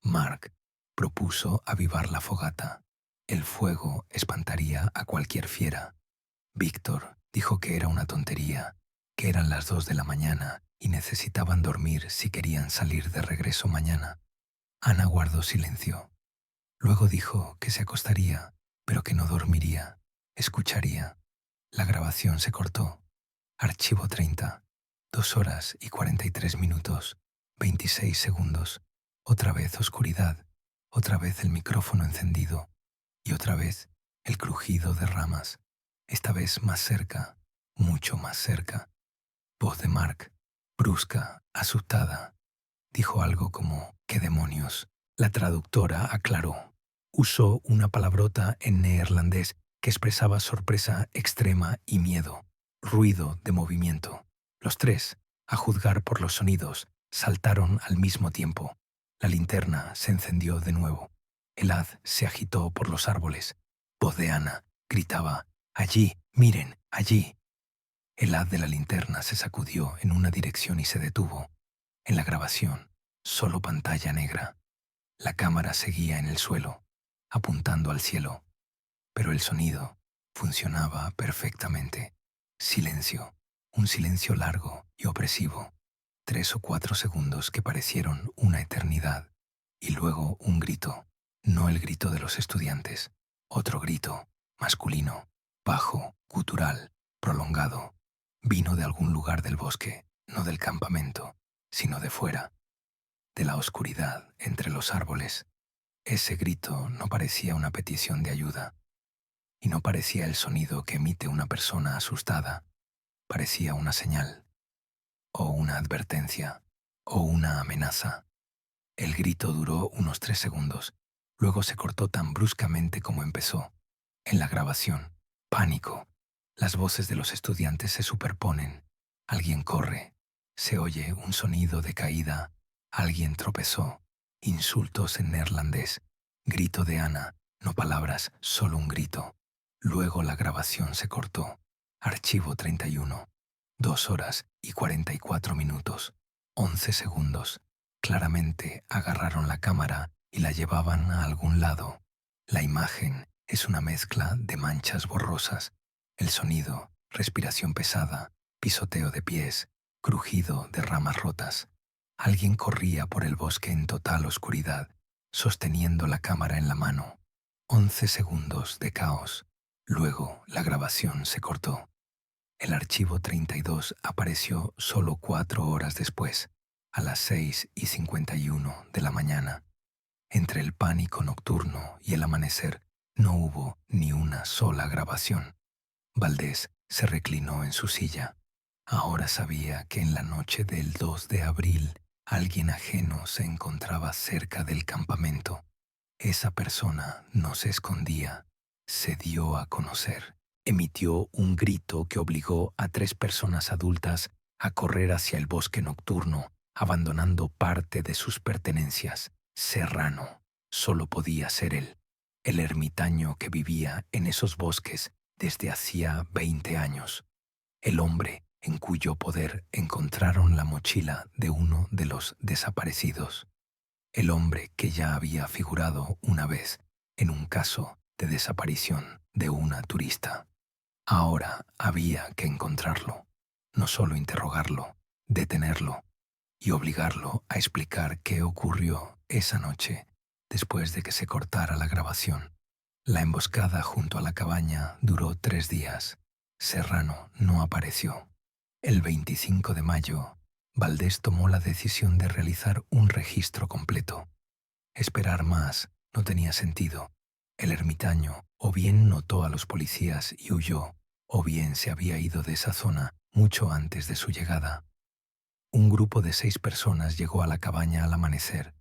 Mark propuso avivar la fogata. El fuego espantaría a cualquier fiera. Víctor dijo que era una tontería, que eran las 2 de la mañana y necesitaban dormir si querían salir de regreso mañana. Ana guardó silencio. Luego dijo que se acostaría, pero que no dormiría, escucharía. La grabación se cortó. Archivo 30. 2 horas y 43 minutos, 26 segundos. Otra vez oscuridad, otra vez el micrófono encendido y otra vez el crujido de ramas, esta vez más cerca, mucho más cerca. Voz de Mark, brusca, asustada. Dijo algo como «¿Qué demonios?». La traductora aclaró. Usó una palabrota en neerlandés que expresaba sorpresa extrema y miedo, ruido de movimiento. Los tres, a juzgar por los sonidos, saltaron al mismo tiempo. La linterna se encendió de nuevo. El haz se agitó por los árboles. Voz de Ana gritaba «Allí, miren, allí». El haz de la linterna se sacudió en una dirección y se detuvo. En la grabación, solo pantalla negra. La cámara seguía en el suelo, apuntando al cielo, pero el sonido funcionaba perfectamente. Silencio, un silencio largo y opresivo. 3 o 4 segundos que parecieron una eternidad. Y luego un grito, no el grito de los estudiantes, otro grito, masculino, bajo, gutural, prolongado. Vino de algún lugar del bosque, no del campamento, sino de fuera, de la oscuridad entre los árboles. Ese grito no parecía una petición de ayuda, y no parecía el sonido que emite una persona asustada. Parecía una señal, o una advertencia, o una amenaza. El grito duró unos 3 segundos, luego se cortó tan bruscamente como empezó. En la grabación, pánico. Las voces de los estudiantes se superponen. Alguien corre. Se oye un sonido de caída. Alguien tropezó. Insultos en neerlandés. Grito de Ana. No palabras, solo un grito. Luego la grabación se cortó. Archivo 31. 2 horas y 44 minutos. 11 segundos. Claramente agarraron la cámara y la llevaban a algún lado. La imagen es una mezcla de manchas borrosas. El sonido, respiración pesada, pisoteo de pies, crujido de ramas rotas. Alguien corría por el bosque en total oscuridad, sosteniendo la cámara en la mano. 11 segundos de caos. Luego la grabación se cortó. El archivo 32 apareció solo 4 horas después, a las 6:51 de la mañana. Entre el pánico nocturno y el amanecer no hubo ni una sola grabación. Valdés se reclinó en su silla. Ahora sabía que en la noche del 2 de abril alguien ajeno se encontraba cerca del campamento. Esa persona no se escondía, se dio a conocer. Emitió un grito que obligó a 3 personas adultas a correr hacia el bosque nocturno, abandonando parte de sus pertenencias. Serrano solo podía ser él, el ermitaño que vivía en esos bosques desde hacía 20 años, el hombre en cuyo poder encontraron la mochila de uno de los desaparecidos, el hombre que ya había figurado una vez en un caso de desaparición de una turista. Ahora había que encontrarlo, no solo interrogarlo, detenerlo y obligarlo a explicar qué ocurrió esa noche después de que se cortara la grabación. La emboscada junto a la cabaña duró 3 días. Serrano no apareció. El 25 de mayo, Valdés tomó la decisión de realizar un registro completo. Esperar más no tenía sentido. El ermitaño o bien notó a los policías y huyó, o bien se había ido de esa zona mucho antes de su llegada. Un grupo de 6 personas llegó a la cabaña al amanecer.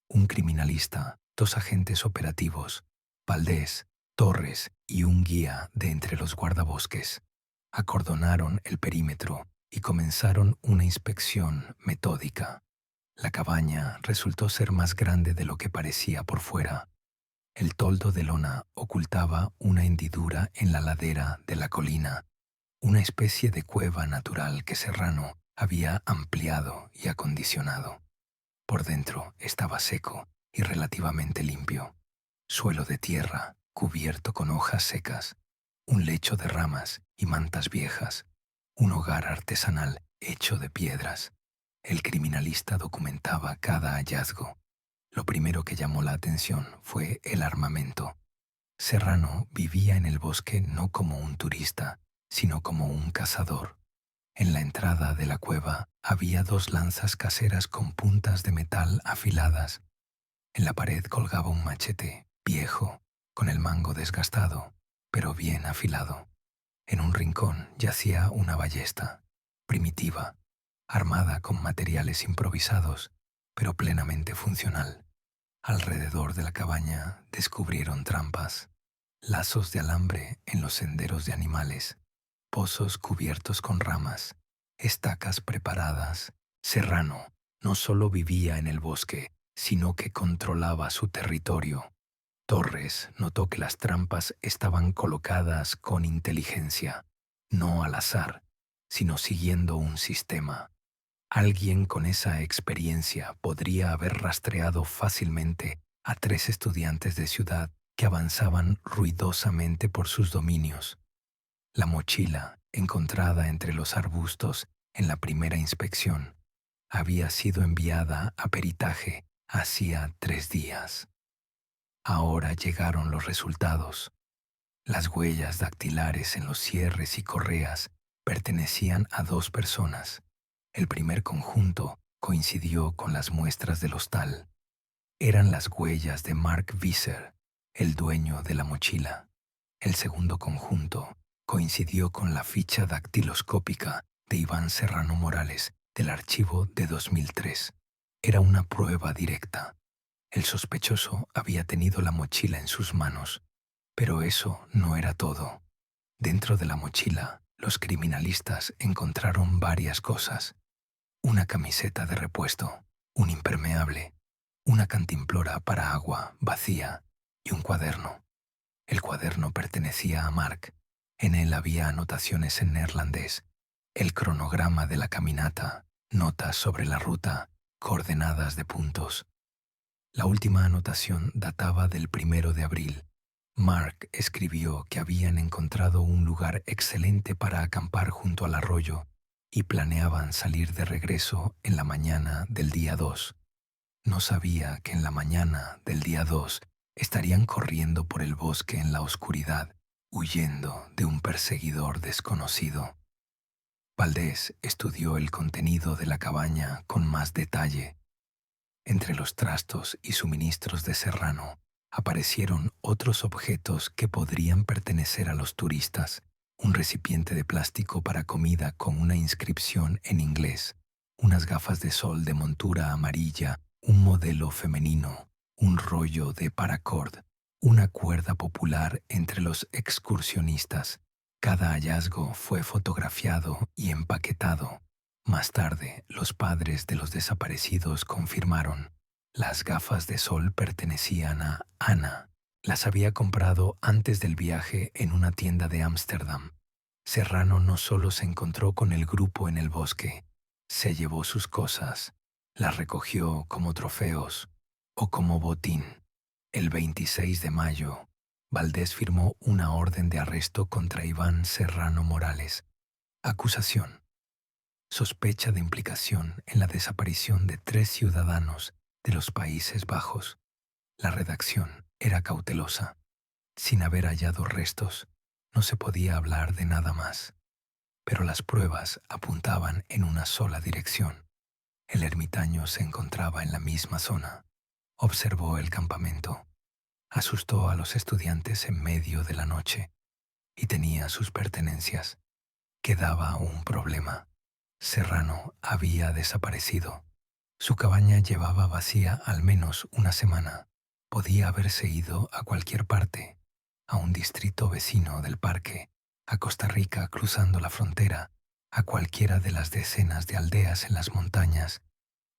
Un criminalista, 2 agentes operativos, Valdés, Torres y un guía de entre los guardabosques, acordonaron el perímetro y comenzaron una inspección metódica. La cabaña resultó ser más grande de lo que parecía por fuera. El toldo de lona ocultaba una hendidura en la ladera de la colina, una especie de cueva natural que Serrano había ampliado y acondicionado. Por dentro estaba seco y relativamente limpio. Suelo de tierra cubierto con hojas secas, un lecho de ramas y mantas viejas, un hogar artesanal hecho de piedras. El criminalista documentaba cada hallazgo. Lo primero que llamó la atención fue el armamento. Serrano vivía en el bosque no como un turista, sino como un cazador. En la entrada de la cueva había 2 lanzas caseras con puntas de metal afiladas. En la pared colgaba un machete, viejo, con el mango desgastado, pero bien afilado. En un rincón yacía una ballesta, primitiva, armada con materiales improvisados, pero plenamente funcional. Alrededor de la cabaña descubrieron trampas, lazos de alambre en los senderos de animales, pozos cubiertos con ramas, estacas preparadas. Serrano no solo vivía en el bosque, sino que controlaba su territorio. Torres notó que las trampas estaban colocadas con inteligencia, no al azar, sino siguiendo un sistema. Alguien con esa experiencia podría haber rastreado fácilmente a 3 estudiantes de ciudad que avanzaban ruidosamente por sus dominios. La mochila, encontrada entre los arbustos en la primera inspección, había sido enviada a peritaje hacía 3 días. Ahora llegaron los resultados. Las huellas dactilares en los cierres y correas pertenecían a 2 personas. El primer conjunto coincidió con las muestras del hostal. Eran las huellas de Mark Visser, el dueño de la mochila. El segundo conjunto coincidió con la ficha dactiloscópica de Iván Serrano Morales del archivo de 2003. Era una prueba directa. El sospechoso había tenido la mochila en sus manos, pero eso no era todo. Dentro de la mochila, los criminalistas encontraron varias cosas: una camiseta de repuesto, un impermeable, una cantimplora para agua vacía y un cuaderno. El cuaderno pertenecía a Mark. En él había anotaciones en neerlandés, el cronograma de la caminata, notas sobre la ruta, coordenadas de puntos. La última anotación databa del 1 de abril. Mark escribió que habían encontrado un lugar excelente para acampar junto al arroyo y planeaban salir de regreso en la mañana del día 2. No sabía que en la mañana del día 2 estarían corriendo por el bosque en la oscuridad, huyendo de un perseguidor desconocido. Valdés estudió el contenido de la cabaña con más detalle. Entre los trastos y suministros de Serrano aparecieron otros objetos que podrían pertenecer a los turistas: un recipiente de plástico para comida con una inscripción en inglés, unas gafas de sol de montura amarilla, un modelo femenino, un rollo de paracord, una cuerda popular entre los excursionistas. Cada hallazgo fue fotografiado y empaquetado. Más tarde, los padres de los desaparecidos confirmaron: las gafas de sol pertenecían a Ana. Las había comprado antes del viaje en una tienda de Ámsterdam. Serrano no solo se encontró con el grupo en el bosque, se llevó sus cosas, las recogió como trofeos o como botín. El 26 de mayo, Valdés firmó una orden de arresto contra Iván Serrano Morales. Acusación: sospecha de implicación en la desaparición de 3 ciudadanos de los Países Bajos. La redacción era cautelosa. Sin haber hallado restos, no se podía hablar de nada más. Pero las pruebas apuntaban en una sola dirección. El ermitaño se encontraba en la misma zona. Observó el campamento. Asustó a los estudiantes en medio de la noche y tenía sus pertenencias. Quedaba un problema. Serrano había desaparecido. Su cabaña llevaba vacía al menos una semana. Podía haberse ido a cualquier parte, a un distrito vecino del parque, a Costa Rica cruzando la frontera, a cualquiera de las decenas de aldeas en las montañas.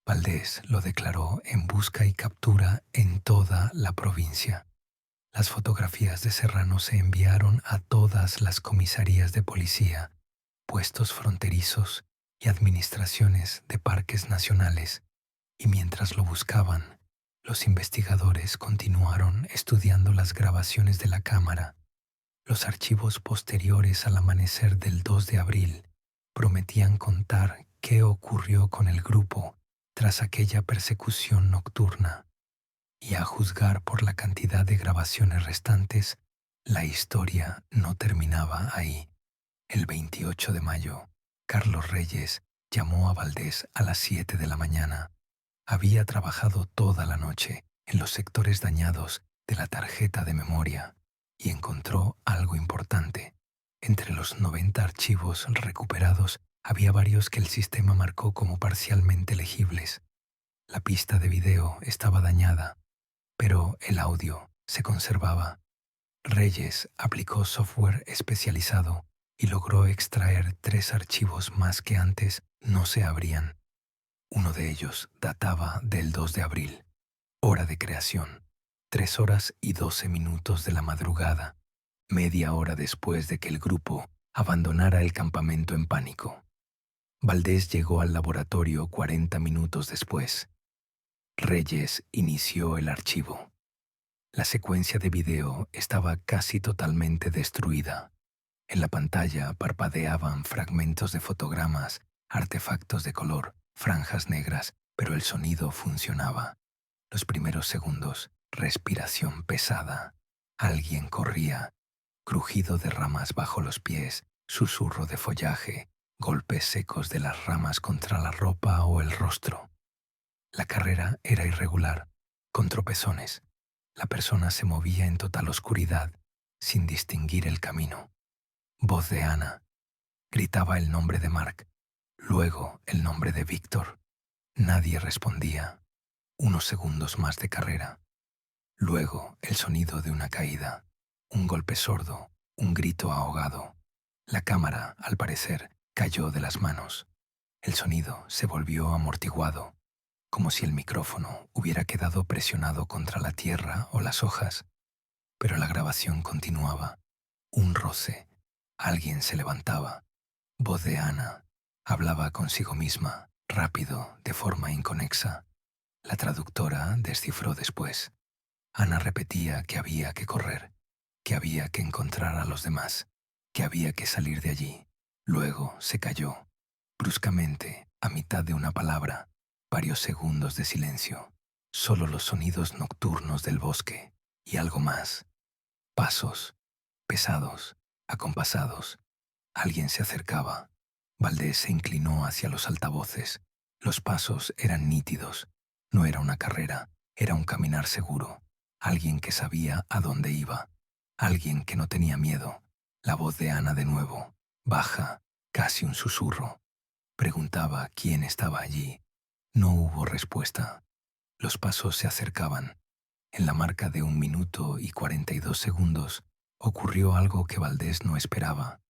Valdés lo declaró en busca y captura en toda la provincia. Las fotografías de Serrano se enviaron a todas las comisarías de policía, puestos fronterizos y administraciones de parques nacionales, y mientras lo buscaban, los investigadores continuaron estudiando las grabaciones de la cámara. Los archivos posteriores al amanecer del 2 de abril prometían contar qué ocurrió con el grupo tras aquella persecución nocturna. Y a juzgar por la cantidad de grabaciones restantes, la historia no terminaba ahí. El 28 de mayo, Carlos Reyes llamó a Valdés a las 7 de la mañana. Había trabajado toda la noche en los sectores dañados de la tarjeta de memoria y encontró algo importante. Entre los 90 archivos recuperados había varios que el sistema marcó como parcialmente legibles. La pista de video estaba dañada, pero el audio se conservaba. Reyes aplicó software especializado y logró extraer 3 archivos más que antes no se abrían. Uno de ellos databa del 2 de abril. Hora de creación: 3 horas y 12 minutos de la madrugada, media hora después de que el grupo abandonara el campamento en pánico. Valdés llegó al laboratorio 40 minutos después. Reyes inició el archivo. La secuencia de video estaba casi totalmente destruida. En la pantalla parpadeaban fragmentos de fotogramas, artefactos de color, franjas negras, pero el sonido funcionaba. Los primeros segundos, respiración pesada. Alguien corría, crujido de ramas bajo los pies, susurro de follaje, golpes secos de las ramas contra la ropa o el rostro. La carrera era irregular, con tropezones. La persona se movía en total oscuridad, sin distinguir el camino. Voz de Ana. Gritaba el nombre de Mark, luego el nombre de Víctor. Nadie respondía. Unos segundos más de carrera. Luego el sonido de una caída, un golpe sordo, un grito ahogado. La cámara, al parecer, cayó de las manos. El sonido se volvió amortiguado, como si el micrófono hubiera quedado presionado contra la tierra o las hojas. Pero la grabación continuaba. Un roce. Alguien se levantaba. Voz de Ana. Hablaba consigo misma, rápido, de forma inconexa. La traductora descifró después. Ana repetía que había que correr, que había que encontrar a los demás, que había que salir de allí. Luego se calló, bruscamente, a mitad de una palabra. Varios segundos de silencio, solo los sonidos nocturnos del bosque y algo más. Pasos, pesados, acompasados. Alguien se acercaba. Valdés se inclinó hacia los altavoces. Los pasos eran nítidos. No era una carrera, era un caminar seguro. Alguien que sabía a dónde iba. Alguien que no tenía miedo. La voz de Ana de nuevo, baja, casi un susurro. Preguntaba quién estaba allí. No hubo respuesta. Los pasos se acercaban. En la marca de 1 minuto y 42 segundos ocurrió algo que Valdés no esperaba.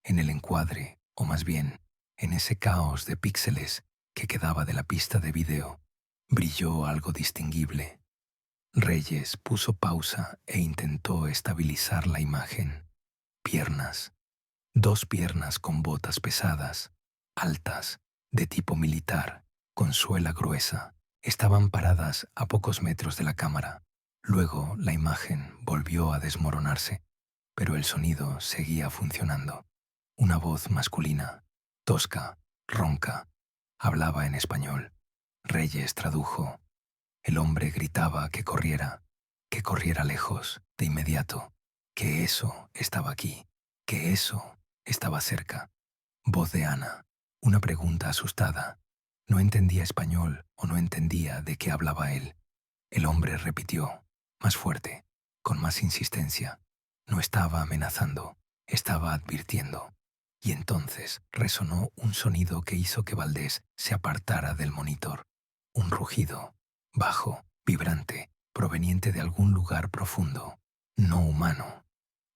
En el encuadre, o más bien, en ese caos de píxeles que quedaba de la pista de video, brilló algo distinguible. Reyes puso pausa e intentó estabilizar la imagen. Piernas. 2 piernas con botas pesadas, altas, de tipo militar, con suela gruesa, estaban paradas a pocos metros de la cámara. Luego la imagen volvió a desmoronarse, pero el sonido seguía funcionando. Una voz masculina, tosca, ronca, hablaba en español. Reyes tradujo. El hombre gritaba que corriera lejos, de inmediato, que eso estaba aquí, que eso estaba cerca. Voz de Ana, una pregunta asustada. No entendía español o no entendía de qué hablaba él. El hombre repitió, más fuerte, con más insistencia. No estaba amenazando, estaba advirtiendo. Y entonces resonó un sonido que hizo que Valdés se apartara del monitor. un rugido, bajo, vibrante, proveniente de algún lugar profundo, no humano,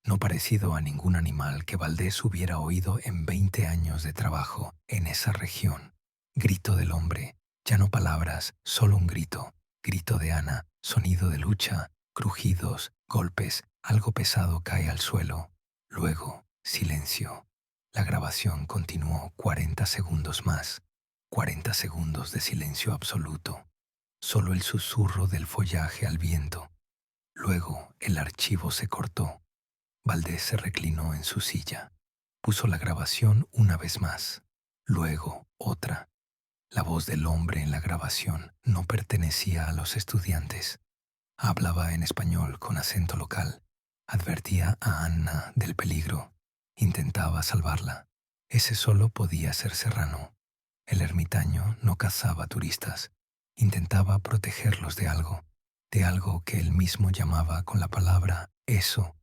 no parecido a ningún animal que Valdés hubiera oído en 20 años de trabajo en esa región. Grito del hombre, ya no palabras, solo un grito, grito de Ana, sonido de lucha, crujidos, golpes, algo pesado cae al suelo. Luego, silencio. La grabación continuó 40 segundos más, 40 segundos de silencio absoluto, solo el susurro del follaje al viento. Luego el archivo se cortó. Valdés se reclinó en su silla. Puso la grabación una vez más, luego otra. La voz del hombre en la grabación no pertenecía a los estudiantes. Hablaba en español con acento local. Advertía a Anna del peligro. Intentaba salvarla. Ese solo podía ser Serrano. El ermitaño no cazaba turistas. Intentaba protegerlos de algo que él mismo llamaba con la palabra eso.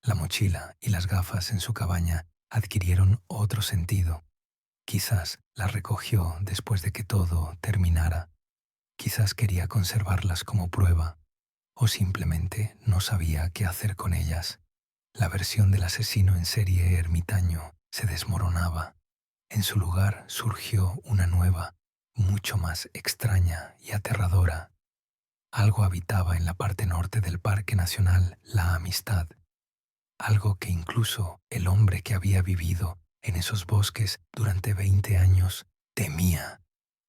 La mochila y las gafas en su cabaña adquirieron otro sentido. Quizás las recogió después de que todo terminara. Quizás quería conservarlas como prueba, o simplemente no sabía qué hacer con ellas. La versión del asesino en serie ermitaño se desmoronaba. En su lugar surgió una nueva, mucho más extraña y aterradora. Algo habitaba en la parte norte del Parque Nacional La Amistad. Algo que incluso el hombre que había vivido en esos bosques durante 20 años temía.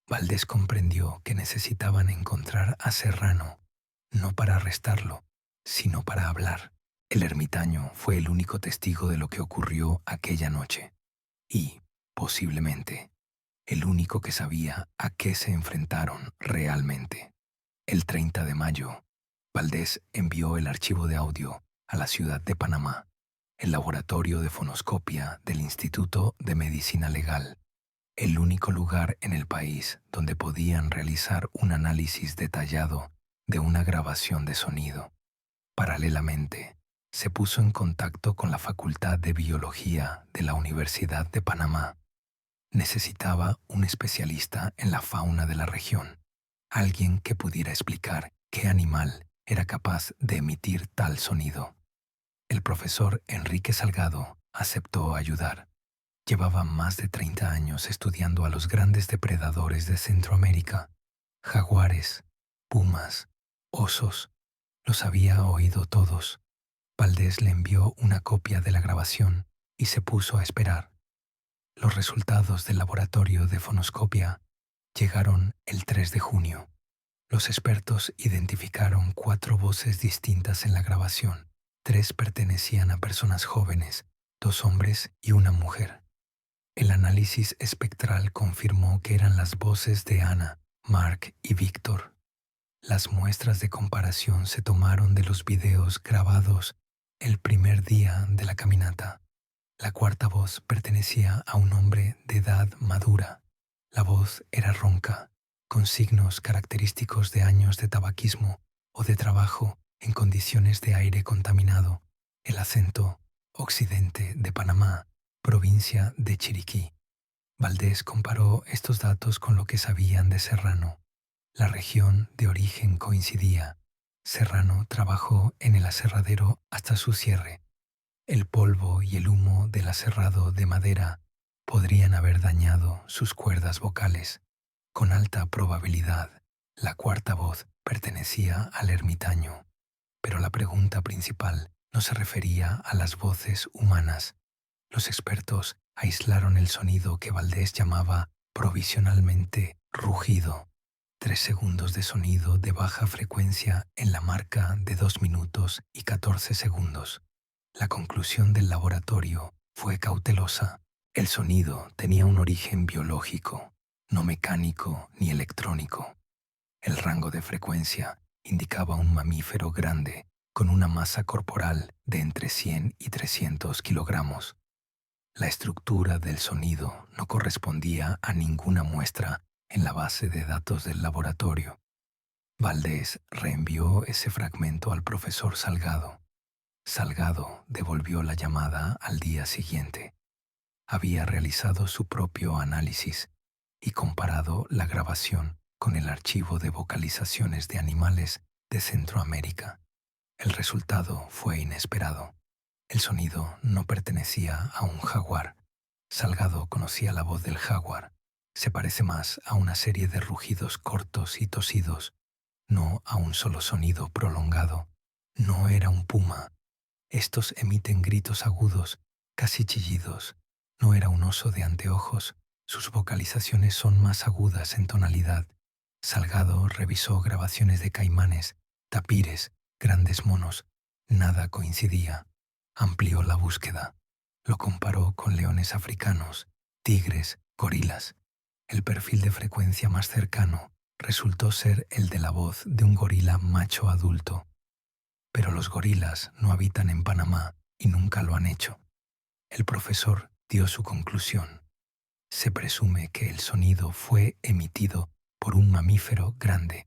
Valdés comprendió que necesitaban encontrar a Serrano, no para arrestarlo, sino para hablar. El ermitaño fue el único testigo de lo que ocurrió aquella noche y, posiblemente, el único que sabía a qué se enfrentaron realmente. El 30 de mayo, Valdés envió el archivo de audio a la ciudad de Panamá, el laboratorio de fonoscopia del Instituto de Medicina Legal, el único lugar en el país donde podían realizar un análisis detallado de una grabación de sonido. Paralelamente, se puso en contacto con la Facultad de Biología de la Universidad de Panamá. Necesitaba un especialista en la fauna de la región, alguien que pudiera explicar qué animal era capaz de emitir tal sonido. El profesor Enrique Salgado aceptó ayudar. Llevaba más de 30 años estudiando a los grandes depredadores de Centroamérica, jaguares, pumas, osos. Los había oído todos. Valdés le envió una copia de la grabación y se puso a esperar. Los resultados del laboratorio de fonoscopia llegaron el 3 de junio. Los expertos identificaron 4 voces distintas en la grabación. 3 pertenecían a personas jóvenes, 2 hombres y una mujer. El análisis espectral confirmó que eran las voces de Ana, Mark y Víctor. Las muestras de comparación se tomaron de los videos grabados el primer día de la caminata. La cuarta voz pertenecía a un hombre de edad madura. La voz era ronca, con signos característicos de años de tabaquismo o de trabajo en condiciones de aire contaminado. El acento, occidente de Panamá, provincia de Chiriquí. Valdés comparó estos datos con lo que sabían de Serrano. La región de origen coincidía. Serrano trabajó en el aserradero hasta su cierre. El polvo y el humo del aserrado de madera podrían haber dañado sus cuerdas vocales. Con alta probabilidad, la cuarta voz pertenecía al ermitaño. Pero la pregunta principal no se refería a las voces humanas. Los expertos aislaron el sonido que Valdés llamaba provisionalmente rugido. 3 segundos de sonido de baja frecuencia en la marca de 2 minutos y 14 segundos. La conclusión del laboratorio fue cautelosa. El sonido tenía un origen biológico, no mecánico ni electrónico. El rango de frecuencia indicaba un mamífero grande con una masa corporal de entre 100 y 300 kilogramos. La estructura del sonido no correspondía a ninguna muestra en la base de datos del laboratorio. Valdés reenvió ese fragmento al profesor Salgado. Salgado devolvió la llamada al día siguiente. Había realizado su propio análisis y comparado la grabación con el archivo de vocalizaciones de animales de Centroamérica. El resultado fue inesperado. El sonido no pertenecía a un jaguar. Salgado conocía la voz del jaguar. Se parece más a una serie de rugidos cortos y tosidos, no a un solo sonido prolongado. No era un puma. Estos emiten gritos agudos, casi chillidos. No era un oso de anteojos. Sus vocalizaciones son más agudas en tonalidad. Salgado revisó grabaciones de caimanes, tapires, grandes monos. Nada coincidía. Amplió la búsqueda. Lo comparó con leones africanos, tigres, gorilas. El perfil de frecuencia más cercano resultó ser el de la voz de un gorila macho adulto. Pero los gorilas no habitan en Panamá y nunca lo han hecho. El profesor dio su conclusión. Se presume que el sonido fue emitido por un mamífero grande,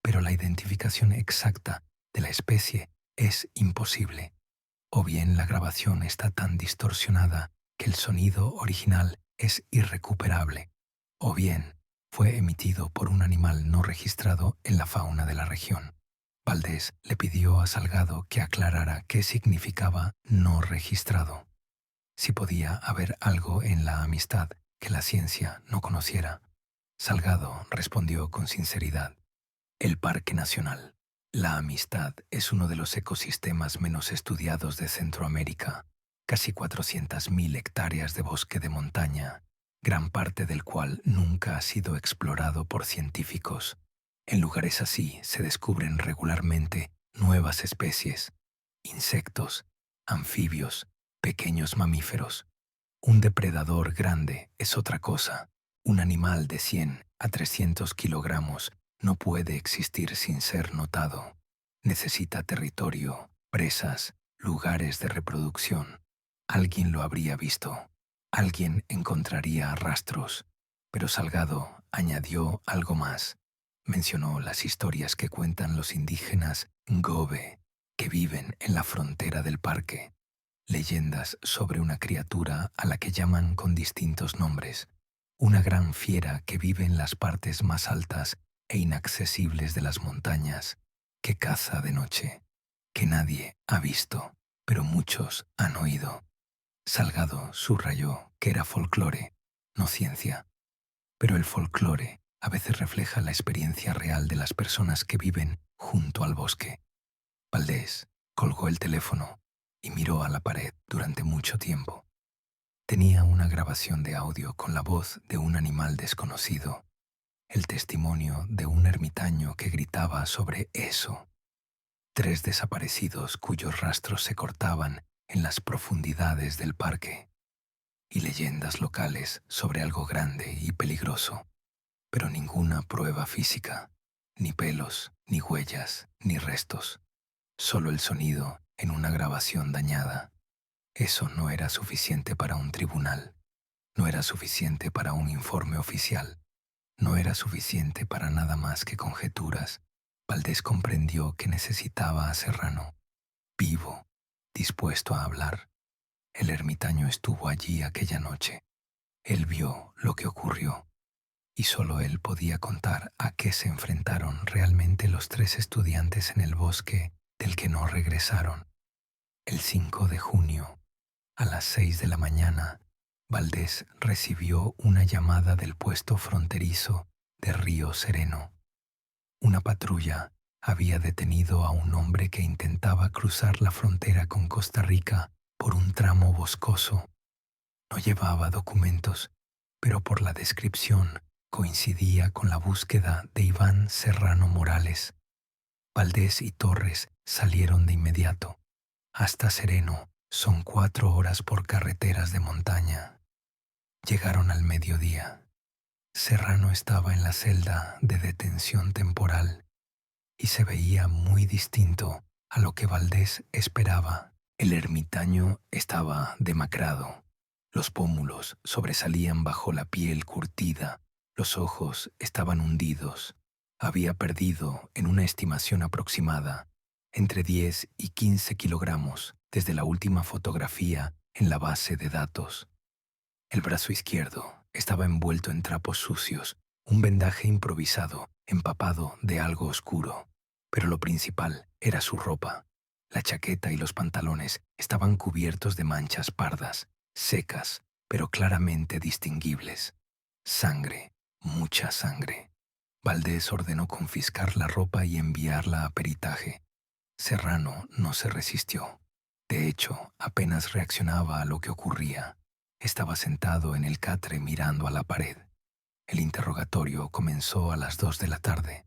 pero la identificación exacta de la especie es imposible. O bien la grabación está tan distorsionada que el sonido original es irrecuperable, o bien fue emitido por un animal no registrado en la fauna de la región. Valdés le pidió a Salgado que aclarara qué significaba no registrado. Si podía haber algo en la amistad que la ciencia no conociera. Salgado respondió con sinceridad. El Parque Nacional. La amistad es uno de los ecosistemas menos estudiados de Centroamérica. Casi 400.000 hectáreas de bosque de montaña, gran parte del cual nunca ha sido explorado por científicos. En lugares así se descubren regularmente nuevas especies, insectos, anfibios, pequeños mamíferos. Un depredador grande es otra cosa. Un animal de 100 a 300 kilogramos no puede existir sin ser notado. Necesita territorio, presas, lugares de reproducción. Alguien lo habría visto. Alguien encontraría rastros. Pero Salgado añadió algo más. Mencionó las historias que cuentan los indígenas Ngobe, que viven en la frontera del parque. Leyendas sobre una criatura a la que llaman con distintos nombres. Una gran fiera que vive en las partes más altas e inaccesibles de las montañas, que caza de noche, que nadie ha visto, pero muchos han oído. Salgado subrayó que era folclore, no ciencia. Pero el folclore a veces refleja la experiencia real de las personas que viven junto al bosque. Valdés colgó el teléfono y miró a la pared durante mucho tiempo. Tenía una grabación de audio con la voz de un animal desconocido, el testimonio de un ermitaño que gritaba sobre eso. 3 desaparecidos cuyos rastros se cortaban en las profundidades del parque, y leyendas locales sobre algo grande y peligroso, pero ninguna prueba física, ni pelos, ni huellas, ni restos, solo el sonido en una grabación dañada. Eso no era suficiente para un tribunal, no era suficiente para un informe oficial, no era suficiente para nada más que conjeturas. Valdés comprendió que necesitaba a Serrano, vivo, dispuesto a hablar. El ermitaño estuvo allí aquella noche. Él vio lo que ocurrió, y solo él podía contar a qué se enfrentaron realmente los 3 estudiantes en el bosque del que no regresaron. El 5 de junio, a las 6 de la mañana, Valdés recibió una llamada del puesto fronterizo de Río Sereno. Una patrulla había detenido a un hombre que intentaba cruzar la frontera con Costa Rica por un tramo boscoso. No llevaba documentos, pero por la descripción coincidía con la búsqueda de Iván Serrano Morales. Valdés y Torres salieron de inmediato. Hasta Sereno son 4 horas por carreteras de montaña. Llegaron al mediodía. Serrano estaba en la celda de detención temporal y se veía muy distinto a lo que Valdés esperaba. El ermitaño estaba demacrado. Los pómulos sobresalían bajo la piel curtida. Los ojos estaban hundidos. Había perdido, en una estimación aproximada, entre 10 y 15 kilogramos desde la última fotografía en la base de datos. El brazo izquierdo estaba envuelto en trapos sucios, Un vendaje improvisado, empapado de algo oscuro. Pero lo principal era su ropa. La chaqueta y los pantalones estaban cubiertos de manchas pardas, secas, pero claramente distinguibles. Sangre, mucha sangre. Valdés ordenó confiscar la ropa y enviarla a peritaje. Serrano no se resistió. De hecho, apenas reaccionaba a lo que ocurría. Estaba sentado en el catre mirando a la pared. El interrogatorio comenzó a las 2 de la tarde.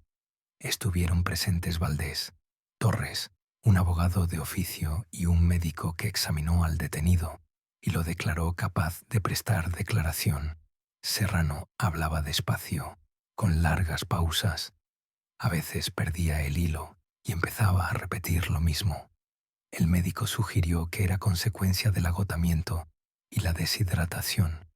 Estuvieron presentes Valdés, Torres, un abogado de oficio y un médico que examinó al detenido y lo declaró capaz de prestar declaración. Serrano hablaba despacio, con largas pausas. A veces perdía el hilo y empezaba a repetir lo mismo. El médico sugirió que era consecuencia del agotamiento y la deshidratación.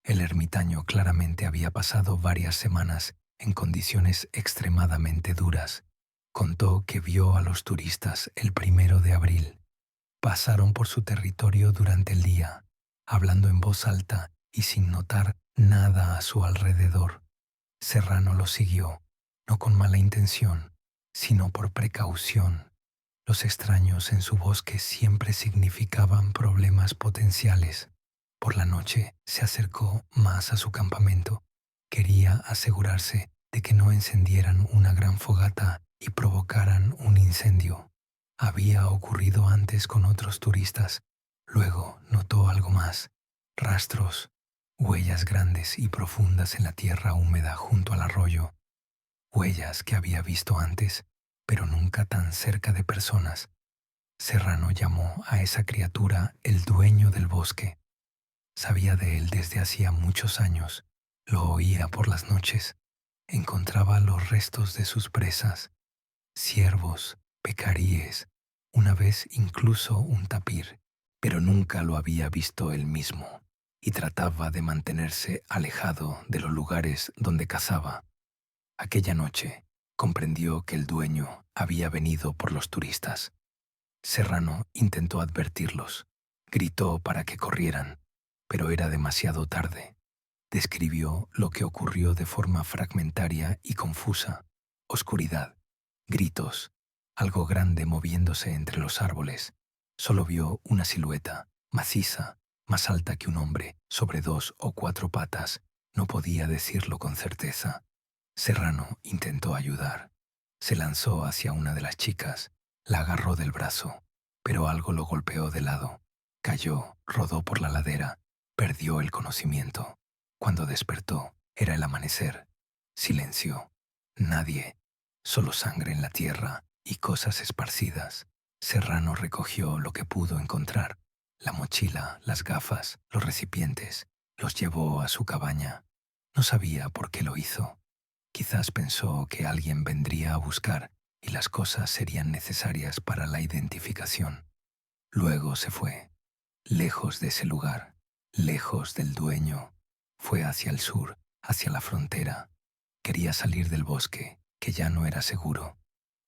El ermitaño claramente había pasado varias semanas en condiciones extremadamente duras. Contó que vio a los turistas el 1 de abril. Pasaron por su territorio durante el día, hablando en voz alta y sin notar nada a su alrededor. Serrano los siguió, no con mala intención, sino por precaución. Los extraños en su bosque siempre significaban problemas potenciales. Por la noche se acercó más a su campamento. Quería asegurarse de que no encendieran una gran fogata y provocaran un incendio. Había ocurrido antes con otros turistas. Luego notó algo más: rastros, huellas grandes y profundas en la tierra húmeda junto al arroyo. Huellas que había visto antes, pero nunca tan cerca de personas. Serrano llamó a esa criatura el dueño del bosque. Sabía de él desde hacía muchos años. Lo oía por las noches. Encontraba los restos de sus presas: ciervos, pecaríes, una vez incluso un tapir, pero nunca lo había visto él mismo, y trataba de mantenerse alejado de los lugares donde cazaba. Aquella noche comprendió que el dueño había venido por los turistas. Serrano intentó advertirlos. Gritó para que corrieran, pero era demasiado tarde. Describió lo que ocurrió de forma fragmentaria y confusa: oscuridad, gritos, algo grande moviéndose entre los árboles. Solo vio una silueta, maciza, más alta que un hombre, sobre 2 o 4 patas. No podía decirlo con certeza. Serrano intentó ayudar. Se lanzó hacia una de las chicas, la agarró del brazo, pero algo lo golpeó de lado. Cayó, rodó por la ladera, perdió el conocimiento. Cuando despertó, era el amanecer. Silencio. Nadie. Solo sangre en la tierra y cosas esparcidas. Serrano recogió lo que pudo encontrar: la mochila, las gafas, los recipientes. Los llevó a su cabaña. No sabía por qué lo hizo. Quizás pensó que alguien vendría a buscar y las cosas serían necesarias para la identificación. Luego se fue, lejos de ese lugar, lejos del dueño. Fue hacia el sur, hacia la frontera. Quería salir del bosque, que ya no era seguro.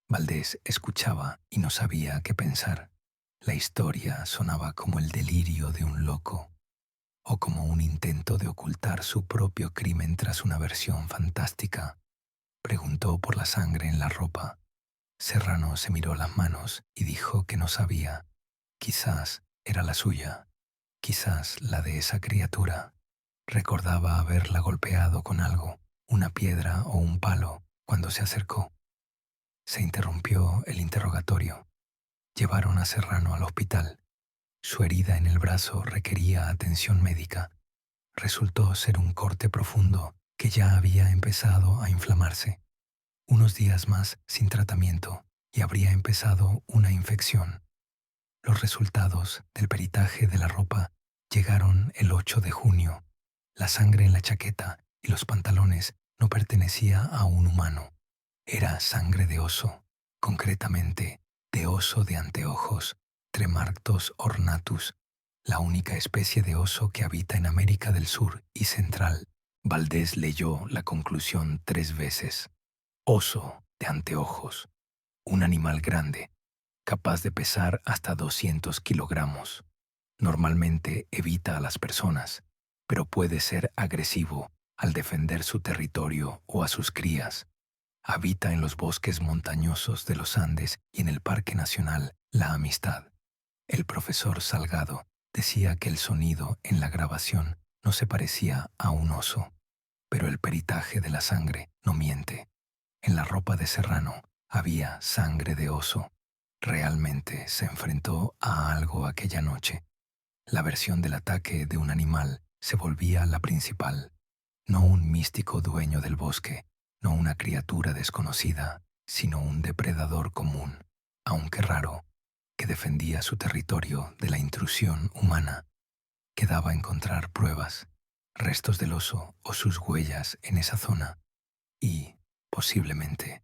Valdés escuchaba y no sabía qué pensar. La historia sonaba como el delirio de un loco, o como un intento de ocultar su propio crimen tras una versión fantástica. Preguntó por la sangre en la ropa. Serrano se miró las manos y dijo que no sabía. Quizás era la suya, quizás la de esa criatura. Recordaba haberla golpeado con algo, una piedra o un palo, cuando se acercó. Se interrumpió el interrogatorio. Llevaron a Serrano al hospital. Su herida en el brazo requería atención médica. Resultó ser un corte profundo que ya había empezado a inflamarse. Unos días más sin tratamiento y habría empezado una infección. Los resultados del peritaje de la ropa llegaron el 8 de junio. La sangre en la chaqueta y los pantalones no pertenecía a un humano. Era sangre de oso, concretamente de oso de anteojos, Tremarctos ornatus, la única especie de oso que habita en América del Sur y Central. Valdés leyó la conclusión 3 veces. Oso de anteojos, un animal grande, capaz de pesar hasta 200 kilogramos. Normalmente evita a las personas, pero puede ser agresivo al defender su territorio o a sus crías. Habita en los bosques montañosos de los Andes y en el Parque Nacional La Amistad. El profesor Salgado decía que el sonido en la grabación no se parecía a un oso, pero el peritaje de la sangre no miente. En la ropa de Serrano había sangre de oso. Realmente se enfrentó a algo aquella noche. La versión del ataque de un animal se volvía la principal. No un místico dueño del bosque, no una criatura desconocida, sino un depredador común, aunque raro, que defendía su territorio de la intrusión humana. Quedaba encontrar pruebas, restos del oso o sus huellas en esa zona y, posiblemente,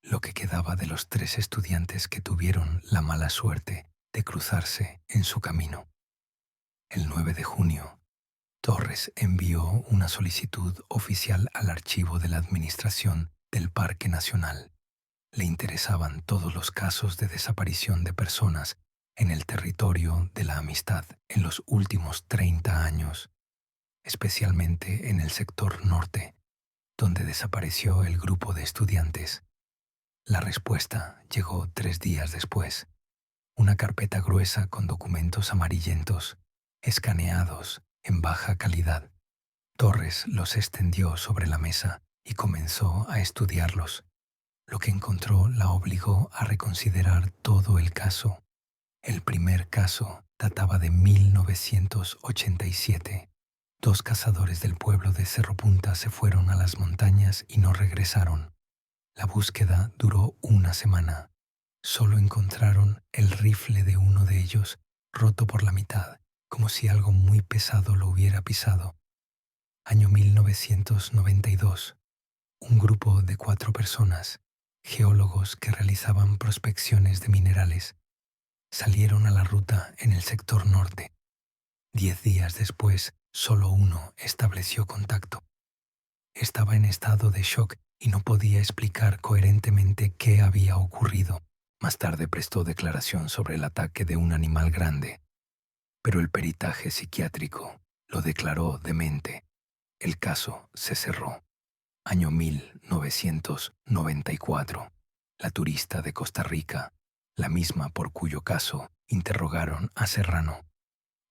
lo que quedaba de los 3 estudiantes que tuvieron la mala suerte de cruzarse en su camino. El 9 de junio, Torres envió una solicitud oficial al archivo de la Administración del Parque Nacional. Le interesaban todos los casos de desaparición de personas en el territorio de la Amistad en los últimos 30 años, especialmente en el sector norte, donde desapareció el grupo de estudiantes. La respuesta llegó 3 días después. Una carpeta gruesa con documentos amarillentos, escaneados en baja calidad. Torres los extendió sobre la mesa y comenzó a estudiarlos. Lo que encontró la obligó a reconsiderar todo el caso. El primer caso databa de 1987. 2 cazadores del pueblo de Cerro Punta se fueron a las montañas y no regresaron. La búsqueda duró 1 semana. Solo encontraron el rifle de uno de ellos roto por la mitad, como si algo muy pesado lo hubiera pisado. Año 1992. Un grupo de 4 personas, geólogos que realizaban prospecciones de minerales, salieron a la ruta en el sector norte. 10 días después, solo uno estableció contacto. Estaba en estado de shock y no podía explicar coherentemente qué había ocurrido. Más tarde prestó declaración sobre el ataque de un animal grande, pero el peritaje psiquiátrico lo declaró demente. El caso se cerró. Año 1994. La turista de Costa Rica, la misma por cuyo caso interrogaron a Serrano,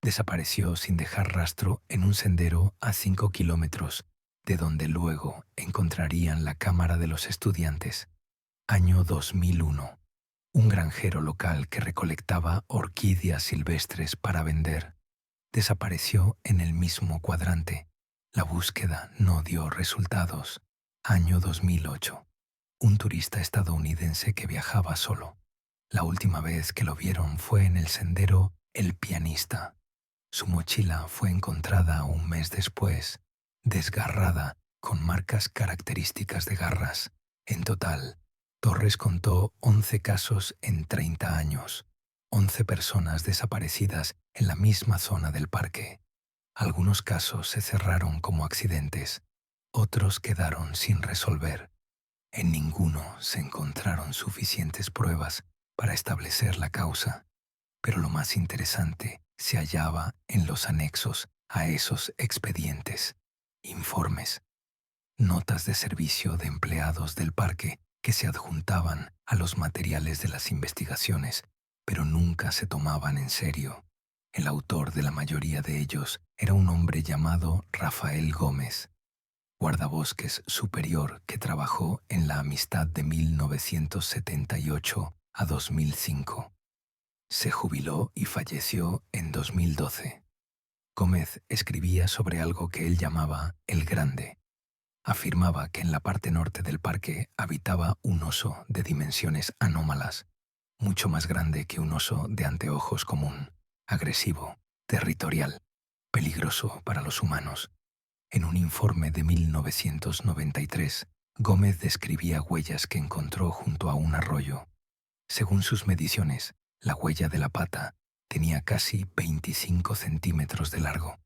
desapareció sin dejar rastro en un sendero a 5 kilómetros, de donde luego encontrarían la cámara de los estudiantes. Año 2001. Un granjero local que recolectaba orquídeas silvestres para vender desapareció en el mismo cuadrante. La búsqueda no dio resultados. Año 2008. Un turista estadounidense que viajaba solo. La última vez que lo vieron fue en el sendero El Pianista. Su mochila fue encontrada un mes después, desgarrada, con marcas características de garras. En total, Torres contó 11 casos en 30 años, 11 personas desaparecidas en la misma zona del parque. Algunos casos se cerraron como accidentes, otros quedaron sin resolver. En ninguno se encontraron suficientes pruebas para establecer la causa, pero lo más interesante se hallaba en los anexos a esos expedientes, informes, notas de servicio de empleados del parque que se adjuntaban a los materiales de las investigaciones, pero nunca se tomaban en serio. El autor de la mayoría de ellos era un hombre llamado Rafael Gómez, guardabosques superior que trabajó en La Amistad de 1978 a 2005. Se jubiló y falleció en 2012. Gómez escribía sobre algo que él llamaba el Grande. Afirmaba que en la parte norte del parque habitaba un oso de dimensiones anómalas, mucho más grande que un oso de anteojos común, agresivo, territorial, peligroso para los humanos. En un informe de 1993, Gómez describía huellas que encontró junto a un arroyo. Según sus mediciones, la huella de la pata tenía casi 25 centímetros de largo.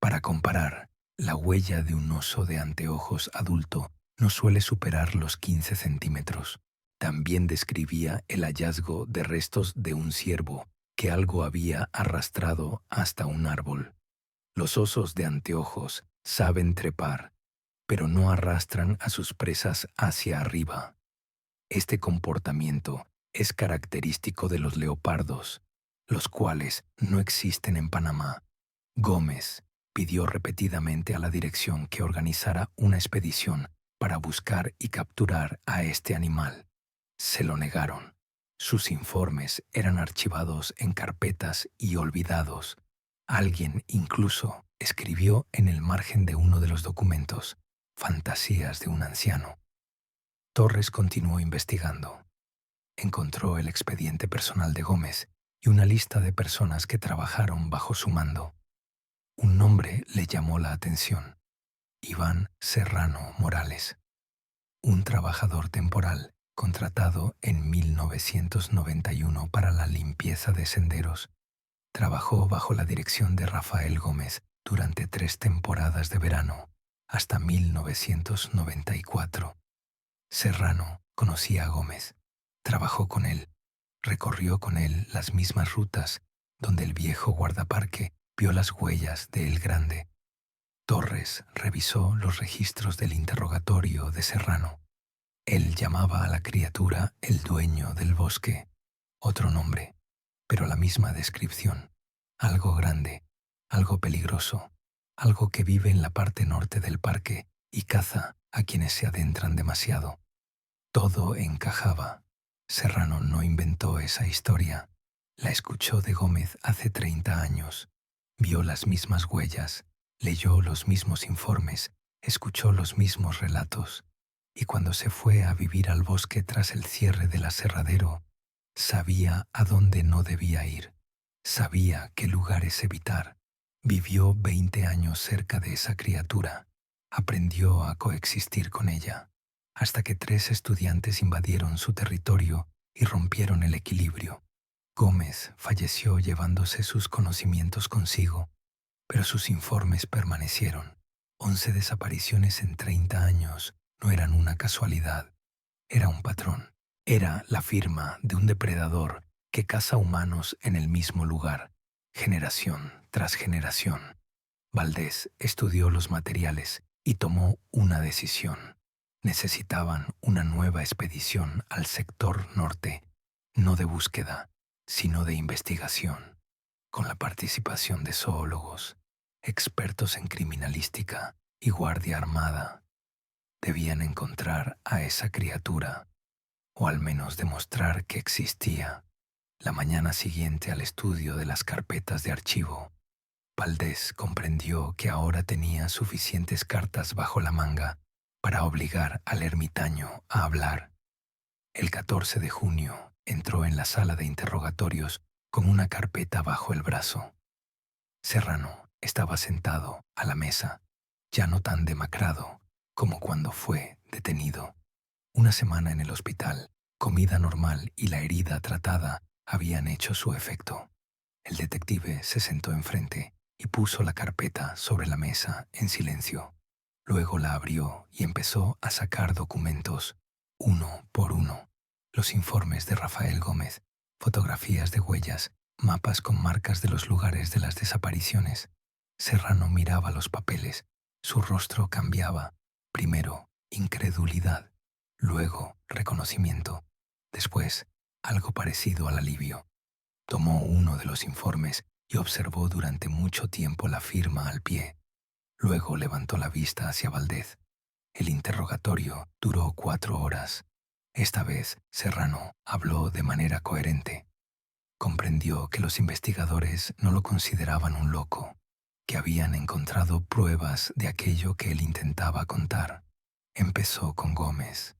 Para comparar, la huella de un oso de anteojos adulto no suele superar los 15 centímetros. También describía el hallazgo de restos de un ciervo que algo había arrastrado hasta un árbol. Los osos de anteojos saben trepar, pero no arrastran a sus presas hacia arriba. Este comportamiento es característico de los leopardos, los cuales no existen en Panamá. Gómez pidió repetidamente a la dirección que organizara una expedición para buscar y capturar a este animal. Se lo negaron. Sus informes eran archivados en carpetas y olvidados. Alguien incluso escribió en el margen de uno de los documentos: fantasías de un anciano. Torres continuó investigando. Encontró el expediente personal de Gómez y una lista de personas que trabajaron bajo su mando. Un nombre le llamó la atención: Iván Serrano Morales, un trabajador temporal contratado en 1991 para la limpieza de senderos. Trabajó bajo la dirección de Rafael Gómez durante 3 temporadas de verano, hasta 1994. Serrano conocía a Gómez, trabajó con él, recorrió con él las mismas rutas donde el viejo guardaparque vio las huellas de El Grande. Torres revisó los registros del interrogatorio de Serrano. Él llamaba a la criatura el dueño del bosque, otro nombre, pero la misma descripción: algo grande, algo peligroso, algo que vive en la parte norte del parque y caza a quienes se adentran demasiado. Todo encajaba. Serrano no inventó esa historia. La escuchó de Gómez hace 30 años. Vio las mismas huellas, leyó los mismos informes, escuchó los mismos relatos. Y cuando se fue a vivir al bosque tras el cierre del aserradero, sabía a dónde no debía ir. Sabía qué lugares evitar. Vivió 20 años cerca de esa criatura. Aprendió a coexistir con ella, hasta que 3 estudiantes invadieron su territorio y rompieron el equilibrio. Gómez falleció llevándose sus conocimientos consigo, pero sus informes permanecieron. 11 desapariciones en 30 años no eran una casualidad, era un patrón. Era la firma de un depredador que caza humanos en el mismo lugar, generación tras generación. Valdés estudió los materiales y tomó una decisión. Necesitaban una nueva expedición al sector norte, no de búsqueda, sino de investigación, con la participación de zoólogos, expertos en criminalística y guardia armada. Debían encontrar a esa criatura, o al menos demostrar que existía. La mañana siguiente al estudio de las carpetas de archivo, Valdés comprendió que ahora tenía suficientes cartas bajo la manga para obligar al ermitaño a hablar. El 14 de junio entró en la sala de interrogatorios con una carpeta bajo el brazo. Serrano estaba sentado a la mesa, ya no tan demacrado como cuando fue detenido. Una semana en el hospital, comida normal y la herida tratada habían hecho su efecto. El detective se sentó enfrente y puso la carpeta sobre la mesa en silencio. Luego la abrió y empezó a sacar documentos, uno por uno. Los informes de Rafael Gómez, fotografías de huellas, mapas con marcas de los lugares de las desapariciones. Serrano miraba los papeles. Su rostro cambiaba. Primero, incredulidad. Luego, reconocimiento. Después, algo parecido al alivio. Tomó uno de los informes y observó durante mucho tiempo la firma al pie. Luego levantó la vista hacia Valdés. El interrogatorio duró 4 horas. Esta vez, Serrano habló de manera coherente. Comprendió que los investigadores no lo consideraban un loco, que habían encontrado pruebas de aquello que él intentaba contar. Empezó con Gómez.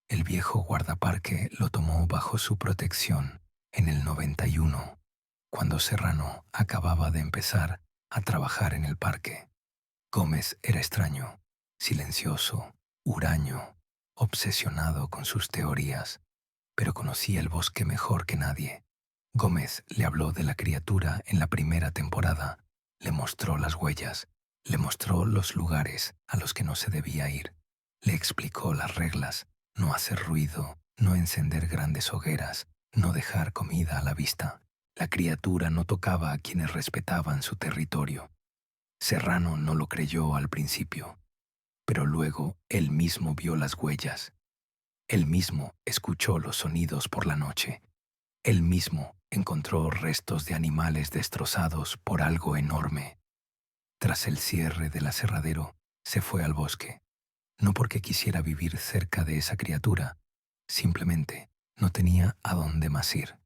El viejo guardaparque lo tomó bajo su protección en el 91, cuando Serrano acababa de empezar a trabajar en el parque. Gómez era extraño, silencioso, huraño, obsesionado con sus teorías, pero conocía el bosque mejor que nadie. Gómez le habló de la criatura en la primera temporada, le mostró las huellas, le mostró los lugares a los que no se debía ir, le explicó las reglas: no hacer ruido, no encender grandes hogueras, no dejar comida a la vista. La criatura no tocaba a quienes respetaban su territorio. Serrano no lo creyó al principio. Pero luego él mismo vio las huellas. Él mismo escuchó los sonidos por la noche. Él mismo encontró restos de animales destrozados por algo enorme. Tras el cierre del aserradero, se fue al bosque. No porque quisiera vivir cerca de esa criatura, simplemente no tenía a dónde más ir.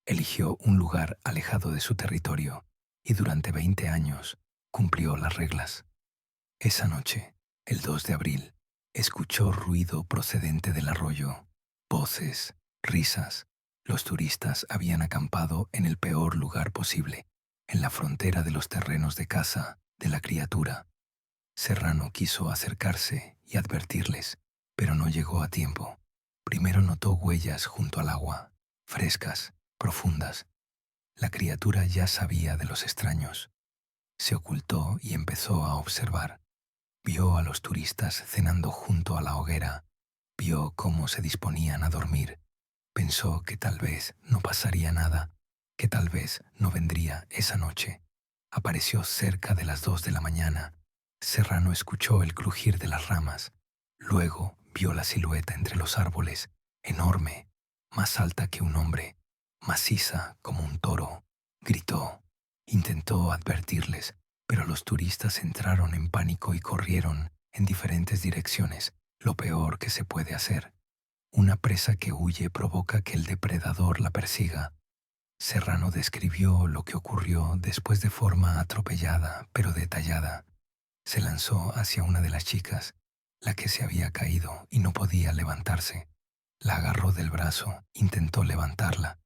Eligió un lugar alejado de su territorio y durante 20 años cumplió las reglas. Esa noche, el 2 de abril, escuchó ruido procedente del arroyo, voces, risas. Los turistas habían acampado en el peor lugar posible, en la frontera de los terrenos de caza de la criatura. Serrano quiso acercarse y advertirles, pero no llegó a tiempo. Primero notó huellas junto al agua, frescas, profundas. La criatura ya sabía de los extraños. Se ocultó y empezó a observar. Vio a los turistas cenando junto a la hoguera. Vio cómo se disponían a dormir. Pensó que tal vez no pasaría nada, que tal vez no vendría esa noche. Apareció cerca de las 2 de la mañana. Serrano escuchó el crujir de las ramas. Luego vio la silueta entre los árboles, enorme, más alta que un hombre, maciza como un toro. Gritó. Intentó advertirles, pero los turistas entraron en pánico y corrieron en diferentes direcciones, lo peor que se puede hacer. Una presa que huye provoca que el depredador la persiga. Serrano describió lo que ocurrió después de forma atropellada, pero detallada. Se lanzó hacia una de las chicas, la que se había caído y no podía levantarse. La agarró del brazo, intentó levantarla,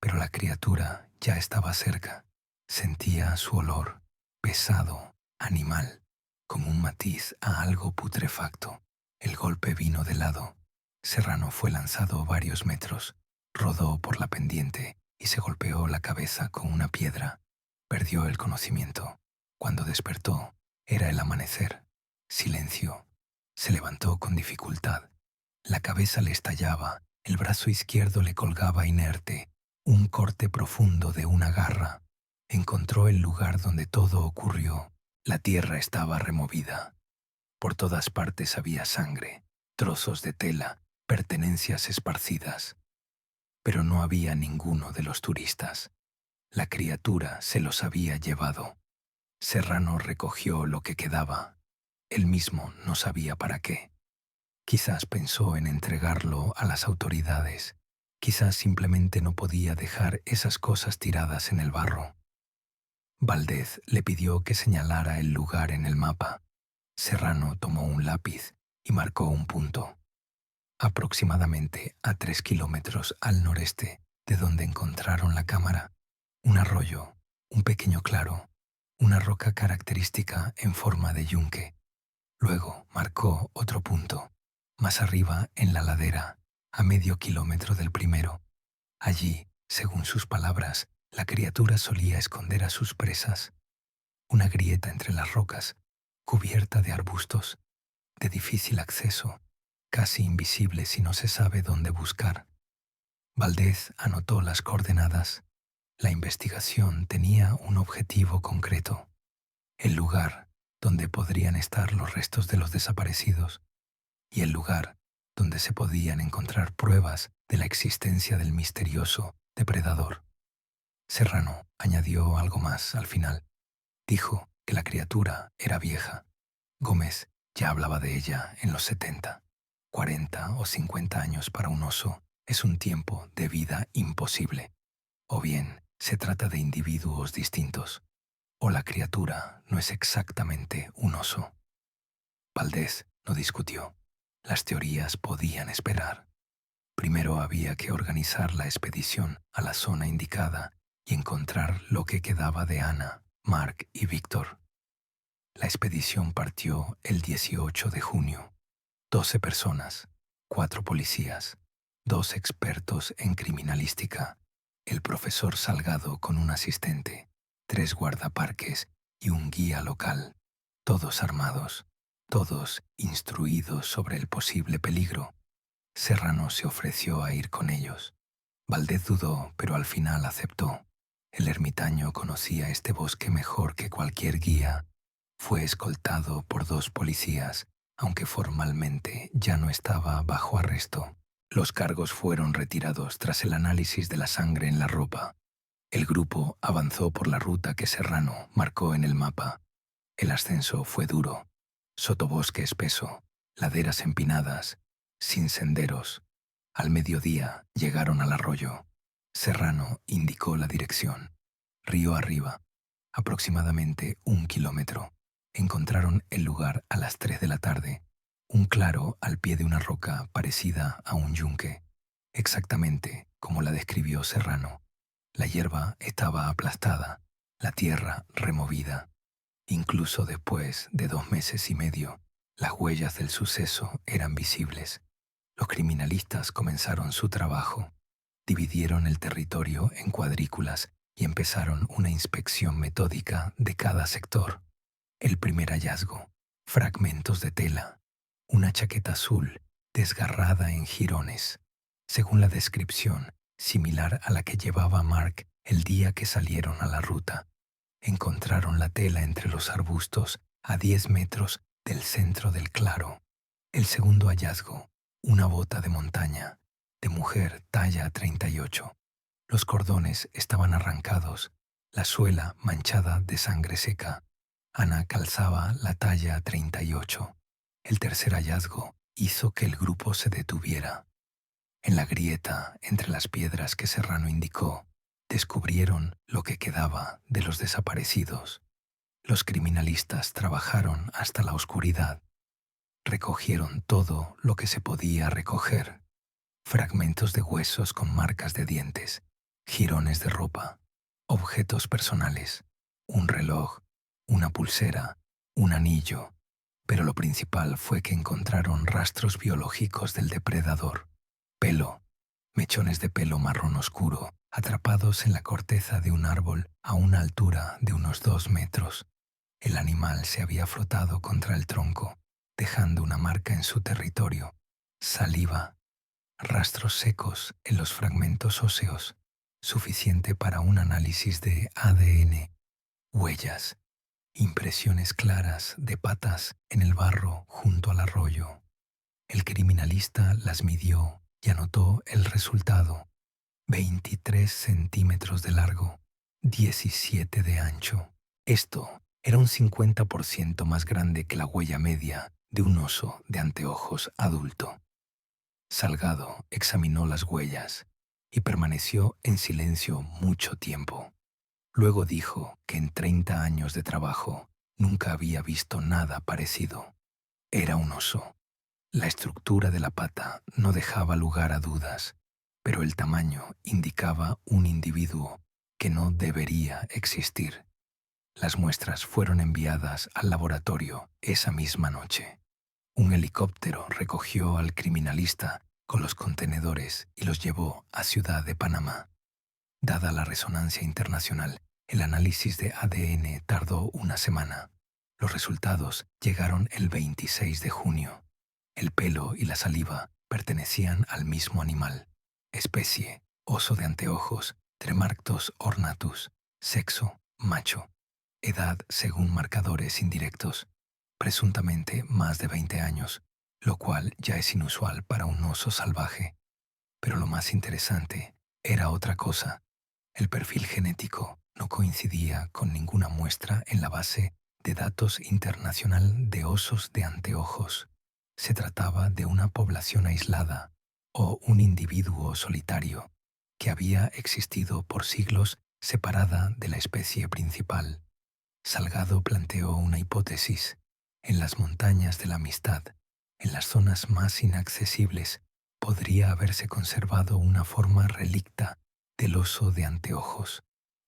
pero la criatura ya estaba cerca. Sentía su olor, pesado, animal, con un matiz a algo putrefacto. El golpe vino de lado. Serrano fue lanzado varios metros, rodó por la pendiente y se golpeó la cabeza con una piedra. Perdió el conocimiento. Cuando despertó, era el amanecer. Silencio. Se levantó con dificultad. La cabeza le estallaba, el brazo izquierdo le colgaba inerte, un corte profundo de una garra. Encontró el lugar donde todo ocurrió. La tierra estaba removida. Por todas partes había sangre, trozos de tela, pertenencias esparcidas. Pero no había ninguno de los turistas. La criatura se los había llevado. Serrano recogió lo que quedaba. Él mismo no sabía para qué. Quizás pensó en entregarlo a las autoridades. Quizás simplemente no podía dejar esas cosas tiradas en el barro. Valdez le pidió que señalara el lugar en el mapa. Serrano tomó un lápiz y marcó un punto. Aproximadamente a 3 kilómetros al noreste de donde encontraron la cámara, un arroyo, un pequeño claro, una roca característica en forma de yunque. Luego marcó otro punto, más arriba en la ladera, a medio kilómetro del primero. Allí, según sus palabras, la criatura solía esconder a sus presas. Una grieta entre las rocas, cubierta de arbustos, de difícil acceso, casi invisible si no se sabe dónde buscar. Valdez anotó las coordenadas. La investigación tenía un objetivo concreto: el lugar donde podrían estar los restos de los desaparecidos y el lugar donde se podían encontrar pruebas de la existencia del misterioso depredador. Serrano añadió algo más al final. Dijo que la criatura era vieja. Gómez ya hablaba de ella en los 70. 40 o 50 años para un oso es un tiempo de vida imposible. O bien se trata de individuos distintos, o la criatura no es exactamente un oso. Valdez no discutió. Las teorías podían esperar. Primero había que organizar la expedición a la zona indicada y encontrar lo que quedaba de Ana, Mark y Víctor. La expedición partió el 18 de junio. 12 personas, 4 policías, 2 expertos en criminalística, el profesor Salgado con un asistente, 3 guardaparques y un guía local, todos armados, todos instruidos sobre el posible peligro. Serrano se ofreció a ir con ellos. Valdez dudó, pero al final aceptó. El ermitaño conocía este bosque mejor que cualquier guía. Fue escoltado por 2 policías, aunque formalmente ya no estaba bajo arresto. Los cargos fueron retirados tras el análisis de la sangre en la ropa. El grupo avanzó por la ruta que Serrano marcó en el mapa. El ascenso fue duro, sotobosque espeso, laderas empinadas, sin senderos. Al mediodía llegaron al arroyo. Serrano indicó la dirección. Río arriba, aproximadamente 1 kilómetro. Encontraron el lugar a las 3 de la tarde, un claro al pie de una roca parecida a un yunque, exactamente como la describió Serrano. La hierba estaba aplastada, la tierra removida. Incluso después de 2 meses y medio, las huellas del suceso eran visibles. Los criminalistas comenzaron su trabajo. Dividieron el territorio en cuadrículas y empezaron una inspección metódica de cada sector. El primer hallazgo: fragmentos de tela, una chaqueta azul desgarrada en jirones, según la descripción, similar a la que llevaba Mark el día que salieron a la ruta. Encontraron la tela entre los arbustos a 10 metros del centro del claro. El segundo hallazgo: una bota de montaña, de mujer talla 38. Los cordones estaban arrancados, la suela manchada de sangre seca. Ana calzaba la talla 38. El tercer hallazgo hizo que el grupo se detuviera. En la grieta entre las piedras que Serrano indicó, descubrieron lo que quedaba de los desaparecidos. Los criminalistas trabajaron hasta la oscuridad. Recogieron todo lo que se podía recoger: fragmentos de huesos con marcas de dientes, jirones de ropa, objetos personales, un reloj, una pulsera, un anillo, pero lo principal fue que encontraron rastros biológicos del depredador: pelo, mechones de pelo marrón oscuro, atrapados en la corteza de un árbol a una altura de unos 2 metros. El animal se había frotado contra el tronco, dejando una marca en su territorio. Saliva, rastros secos en los fragmentos óseos, suficiente para un análisis de ADN, huellas, impresiones claras de patas en el barro junto al arroyo. El criminalista las midió y anotó el resultado: 23 centímetros de largo, 17 de ancho. Esto era un 50% más grande que la huella media de un oso de anteojos adulto. Salgado examinó las huellas y permaneció en silencio mucho tiempo. Luego dijo que en 30 años de trabajo nunca había visto nada parecido. Era un oso. La estructura de la pata no dejaba lugar a dudas, pero el tamaño indicaba un individuo que no debería existir. Las muestras fueron enviadas al laboratorio esa misma noche. Un helicóptero recogió al criminalista con los contenedores y los llevó a Ciudad de Panamá. Dada la resonancia internacional, el análisis de ADN tardó una semana. Los resultados llegaron el 26 de junio. El pelo y la saliva pertenecían al mismo animal. Especie: oso de anteojos, Tremarctos ornatus. Sexo: macho. Edad según marcadores indirectos: presuntamente más de 20 años, lo cual ya es inusual para un oso salvaje. Pero lo más interesante era otra cosa: el perfil genético no coincidía con ninguna muestra en la base de datos internacional de osos de anteojos. Se trataba de una población aislada o un individuo solitario que había existido por siglos separada de la especie principal. Salgado planteó una hipótesis: en las montañas de la amistad, en las zonas más inaccesibles, podría haberse conservado una forma relicta del oso de anteojos,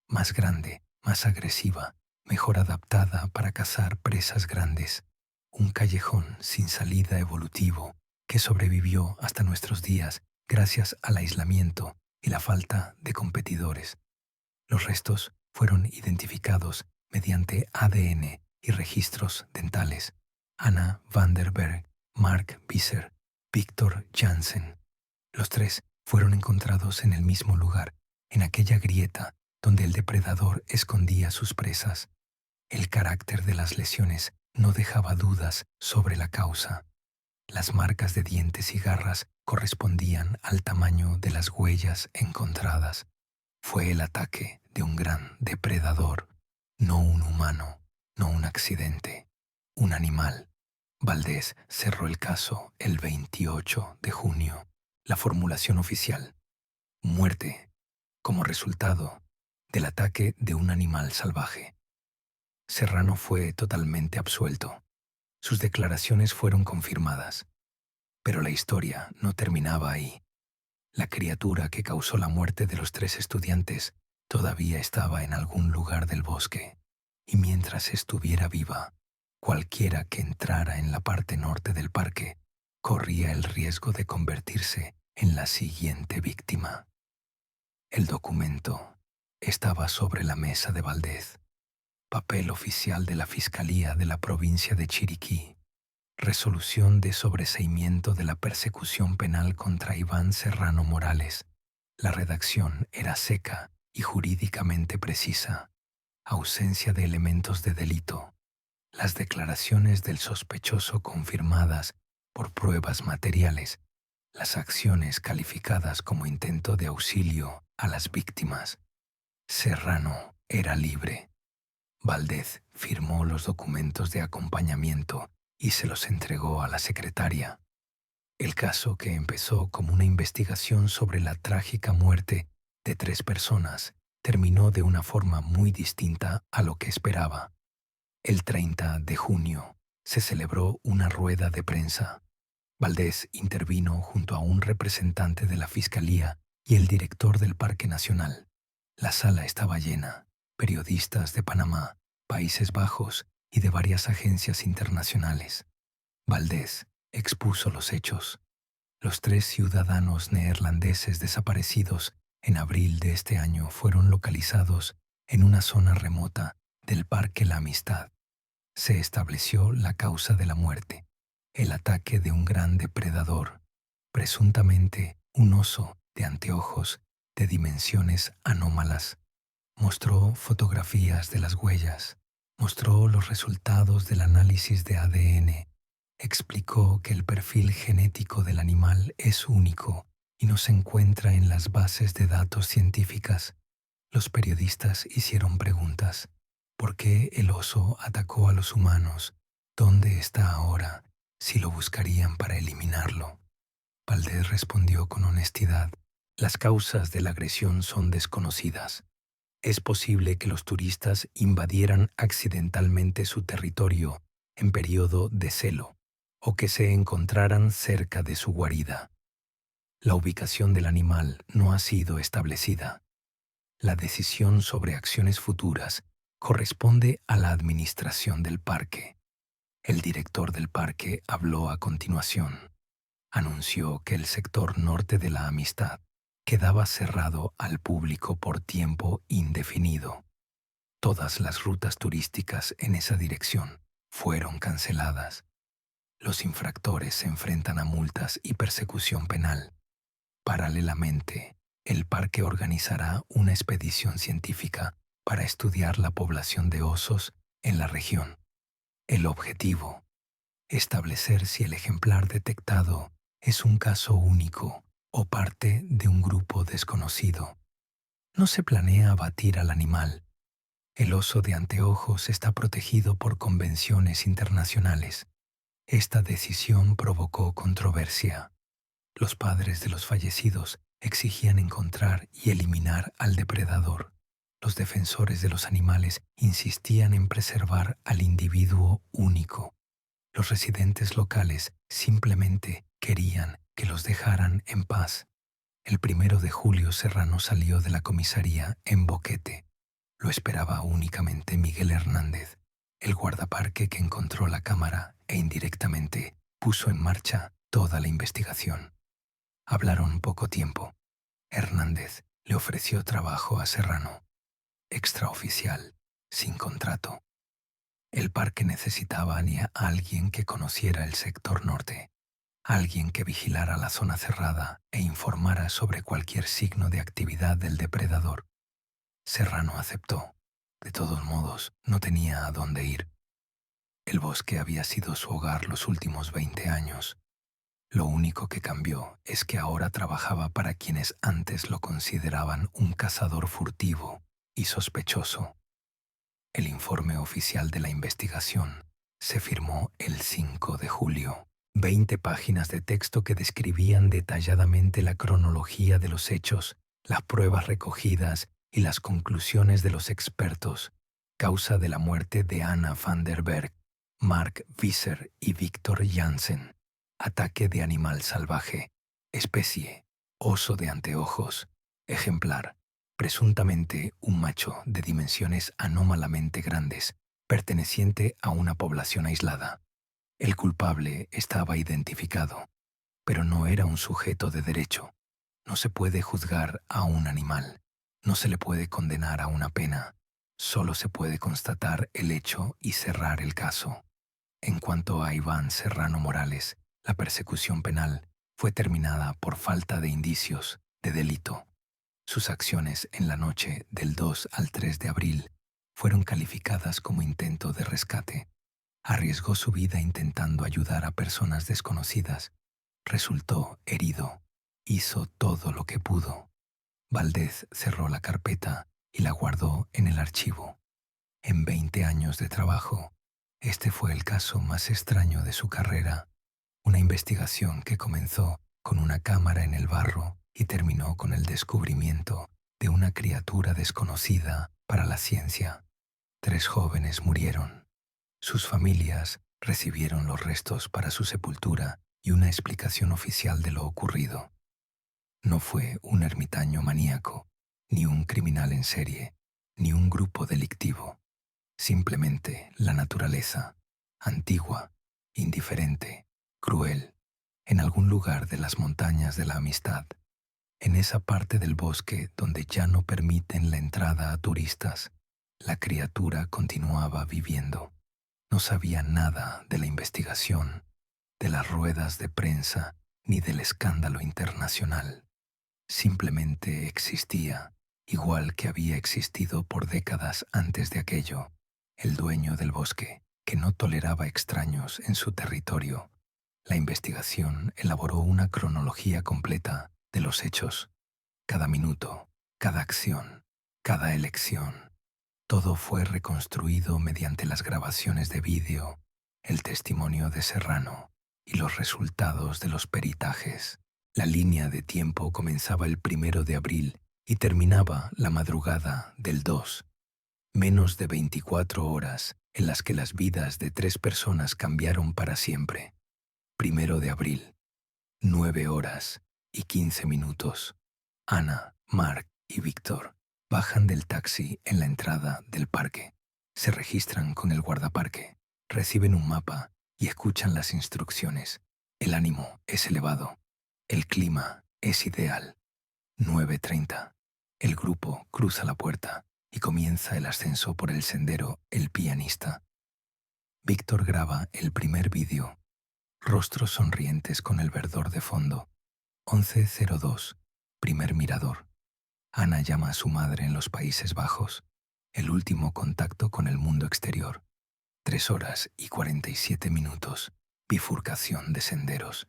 más grande, más agresiva, mejor adaptada para cazar presas grandes. Un callejón sin salida evolutivo que sobrevivió hasta nuestros días gracias al aislamiento y la falta de competidores. Los restos fueron identificados mediante ADN y registros dentales: Anna van der Berg, Mark Visser, Victor Jansen. Los tres fueron encontrados en el mismo lugar, en aquella grieta donde el depredador escondía sus presas. El carácter de las lesiones no dejaba dudas sobre la causa. Las marcas de dientes y garras correspondían al tamaño de las huellas encontradas. Fue el ataque de un gran depredador, no un humano, no un accidente, un animal. Valdés cerró el caso el 28 de junio. La formulación oficial: muerte como resultado del ataque de un animal salvaje. Serrano fue totalmente absuelto. Sus declaraciones fueron confirmadas. Pero la historia no terminaba ahí. La criatura que causó la muerte de los 3 estudiantes todavía estaba en algún lugar del bosque, y mientras estuviera viva, cualquiera que entrara en la parte norte del parque corría el riesgo de convertirse en la siguiente víctima. El documento estaba sobre la mesa de Valdés, papel oficial de la Fiscalía de la provincia de Chiriquí, resolución de sobreseimiento de la persecución penal contra Iván Serrano Morales. La redacción era seca y jurídicamente precisa. Ausencia de elementos de delito. Las declaraciones del sospechoso confirmadas por pruebas materiales. Las acciones calificadas como intento de auxilio a las víctimas. Serrano era libre. Valdés firmó los documentos de acompañamiento y se los entregó a la secretaria. El caso, que empezó como una investigación sobre la trágica muerte de 3 personas, terminó de una forma muy distinta a lo que esperaba. El 30 de junio se celebró una rueda de prensa. Valdés intervino junto a un representante de la Fiscalía y el director del Parque Nacional. La sala estaba llena. Periodistas de Panamá, Países Bajos y de varias agencias internacionales. Valdés expuso los hechos. Los 3 ciudadanos neerlandeses desaparecidos en abril de este año fueron localizados en una zona remota del Parque La Amistad. Se estableció la causa de la muerte: el ataque de un gran depredador, presuntamente un oso de anteojos de dimensiones anómalas. Mostró fotografías de las huellas, mostró los resultados del análisis de ADN, explicó que el perfil genético del animal es único y no se encuentra en las bases de datos científicas. Los periodistas hicieron preguntas. ¿Por qué el oso atacó a los humanos? ¿Dónde está ahora? ¿Si lo buscarían para eliminarlo? Valdés respondió con honestidad: las causas de la agresión son desconocidas. Es posible que los turistas invadieran accidentalmente su territorio en periodo de celo, o que se encontraran cerca de su guarida. La ubicación del animal no ha sido establecida. La decisión sobre acciones futuras corresponde a la administración del parque. El director del parque habló a continuación. Anunció que el sector norte de La Amistad quedaba cerrado al público por tiempo indefinido. Todas las rutas turísticas en esa dirección fueron canceladas. Los infractores se enfrentan a multas y persecución penal. Paralelamente, el parque organizará una expedición científica para estudiar la población de osos en la región. El objetivo: establecer si el ejemplar detectado es un caso único o parte de un grupo desconocido. No se planea abatir al animal. El oso de anteojos está protegido por convenciones internacionales. Esta decisión provocó controversia. Los padres de los fallecidos exigían encontrar y eliminar al depredador. Los defensores de los animales insistían en preservar al individuo único. Los residentes locales simplemente querían que los dejaran en paz. El 1 de julio Serrano salió de la comisaría en Boquete. Lo esperaba únicamente Miguel Hernández, el guardaparque que encontró la cámara e indirectamente puso en marcha toda la investigación. Hablaron poco tiempo. Hernández le ofreció trabajo a Serrano. Extraoficial, sin contrato. El parque necesitaba a alguien que conociera el sector norte, alguien que vigilara la zona cerrada e informara sobre cualquier signo de actividad del depredador. Serrano aceptó. De todos modos, no tenía a dónde ir. El bosque había sido su hogar los últimos 20 años. Lo único que cambió es que ahora trabajaba para quienes antes lo consideraban un cazador furtivo y sospechoso. El informe oficial de la investigación se firmó el 5 de julio. 20 páginas de texto que describían detalladamente la cronología de los hechos, las pruebas recogidas y las conclusiones de los expertos. Causa de la muerte de Anna van der Berg, Mark Visser y Victor Jansen. Ataque de animal salvaje. Especie: oso de anteojos. Ejemplar: presuntamente un macho de dimensiones anómalamente grandes, perteneciente a una población aislada. El culpable estaba identificado, pero no era un sujeto de derecho. No se puede juzgar a un animal, no se le puede condenar a una pena, solo se puede constatar el hecho y cerrar el caso. En cuanto a Iván Serrano Morales, la persecución penal fue terminada por falta de indicios de delito. Sus acciones en la noche del 2 al 3 de abril fueron calificadas como intento de rescate. Arriesgó su vida intentando ayudar a personas desconocidas. Resultó herido. Hizo todo lo que pudo. Valdez cerró la carpeta y la guardó en el archivo. En 20 años de trabajo, este fue el caso más extraño de su carrera. Una investigación que comenzó con una cámara en el barro y terminó con el descubrimiento de una criatura desconocida para la ciencia. 3 jóvenes murieron. Sus familias recibieron los restos para su sepultura y una explicación oficial de lo ocurrido. No fue un ermitaño maníaco, ni un criminal en serie, ni un grupo delictivo. Simplemente la naturaleza, antigua, indiferente, cruel, en algún lugar de las montañas de la amistad, en esa parte del bosque donde ya no permiten la entrada a turistas, la criatura continuaba viviendo. No sabía nada de la investigación, de las ruedas de prensa, ni del escándalo internacional. Simplemente existía, igual que había existido por décadas antes de aquello, el dueño del bosque, que no toleraba extraños en su territorio. La investigación elaboró una cronología completa de los hechos. Cada minuto, cada acción, cada elección. Todo fue reconstruido mediante las grabaciones de vídeo, el testimonio de Serrano y los resultados de los peritajes. La línea de tiempo comenzaba el 1 de abril y terminaba la madrugada del 2. Menos de 24 horas en las que las vidas de 3 personas cambiaron para siempre. 1 de abril, 9 horas y 15 minutos. Ana, Mark y Víctor bajan del taxi en la entrada del parque. Se registran con el guardaparque, reciben un mapa y escuchan las instrucciones. El ánimo es elevado. El clima es ideal. 9:30. El grupo cruza la puerta y comienza el ascenso por el sendero El Pianista. Víctor graba el primer vídeo. Rostros sonrientes con el verdor de fondo. 11:02. Primer mirador. Ana llama a su madre en los Países Bajos. El último contacto con el mundo exterior. 3 horas y 47 minutos. Bifurcación de senderos.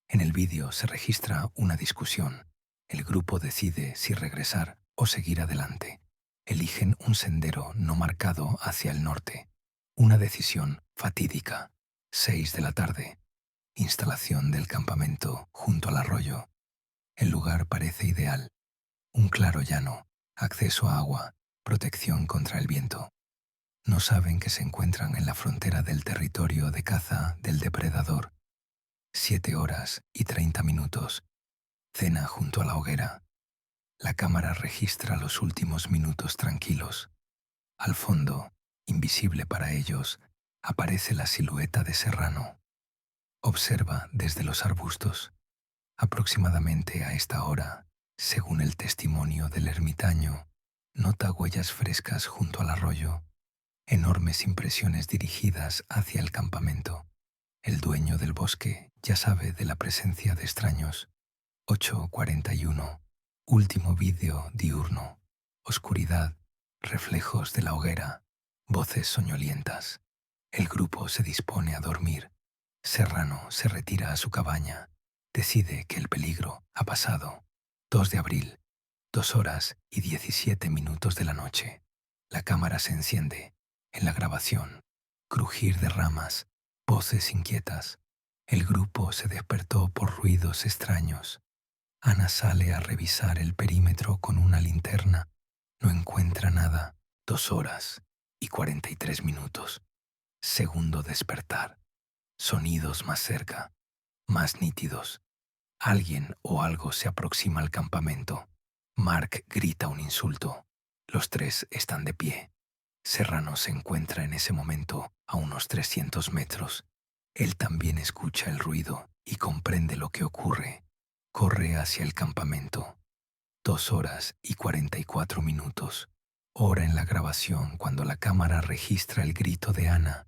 En el vídeo se registra una discusión. El grupo decide si regresar o seguir adelante. Eligen un sendero no marcado hacia el norte. Una decisión fatídica. 6 de la tarde. Instalación del campamento junto al arroyo. El lugar parece ideal. Un claro llano, acceso a agua, protección contra el viento. No saben que se encuentran en la frontera del territorio de caza del depredador. 7 horas y 30 minutos. Cena junto a la hoguera. La cámara registra los últimos minutos tranquilos. Al fondo, invisible para ellos, aparece la silueta de Serrano. Observa desde los arbustos. Aproximadamente a esta hora, según el testimonio del ermitaño, nota huellas frescas junto al arroyo, enormes impresiones dirigidas hacia el campamento. El dueño del bosque ya sabe de la presencia de extraños. 8:41. Último vídeo diurno. Oscuridad, reflejos de la hoguera, voces soñolientas. El grupo se dispone a dormir. Serrano se retira a su cabaña. Decide que el peligro ha pasado. 2 de abril, 2:17 de la noche. La cámara se enciende. En la grabación, crujir de ramas, voces inquietas. El grupo se despertó por ruidos extraños. Ana sale a revisar el perímetro con una linterna. No encuentra nada. 2:43. Segundo despertar. Sonidos más cerca, más nítidos. Alguien o algo se aproxima al campamento. Mark grita un insulto. Los tres están de pie. Serrano se encuentra en ese momento a unos 300 metros. Él también escucha el ruido y comprende lo que ocurre. Corre hacia el campamento. 2:44. Hora en la grabación cuando la cámara registra el grito de Ana.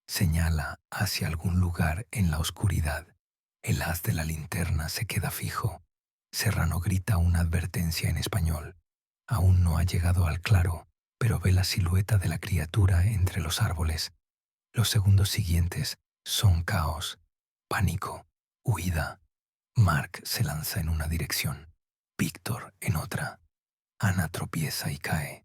Señala hacia algún lugar en la oscuridad. El haz de la linterna se queda fijo. Serrano grita una advertencia en español. Aún no ha llegado al claro, pero ve la silueta de la criatura entre los árboles. Los segundos siguientes son caos, pánico, huida. Mark se lanza en una dirección, Víctor en otra. Ana tropieza y cae.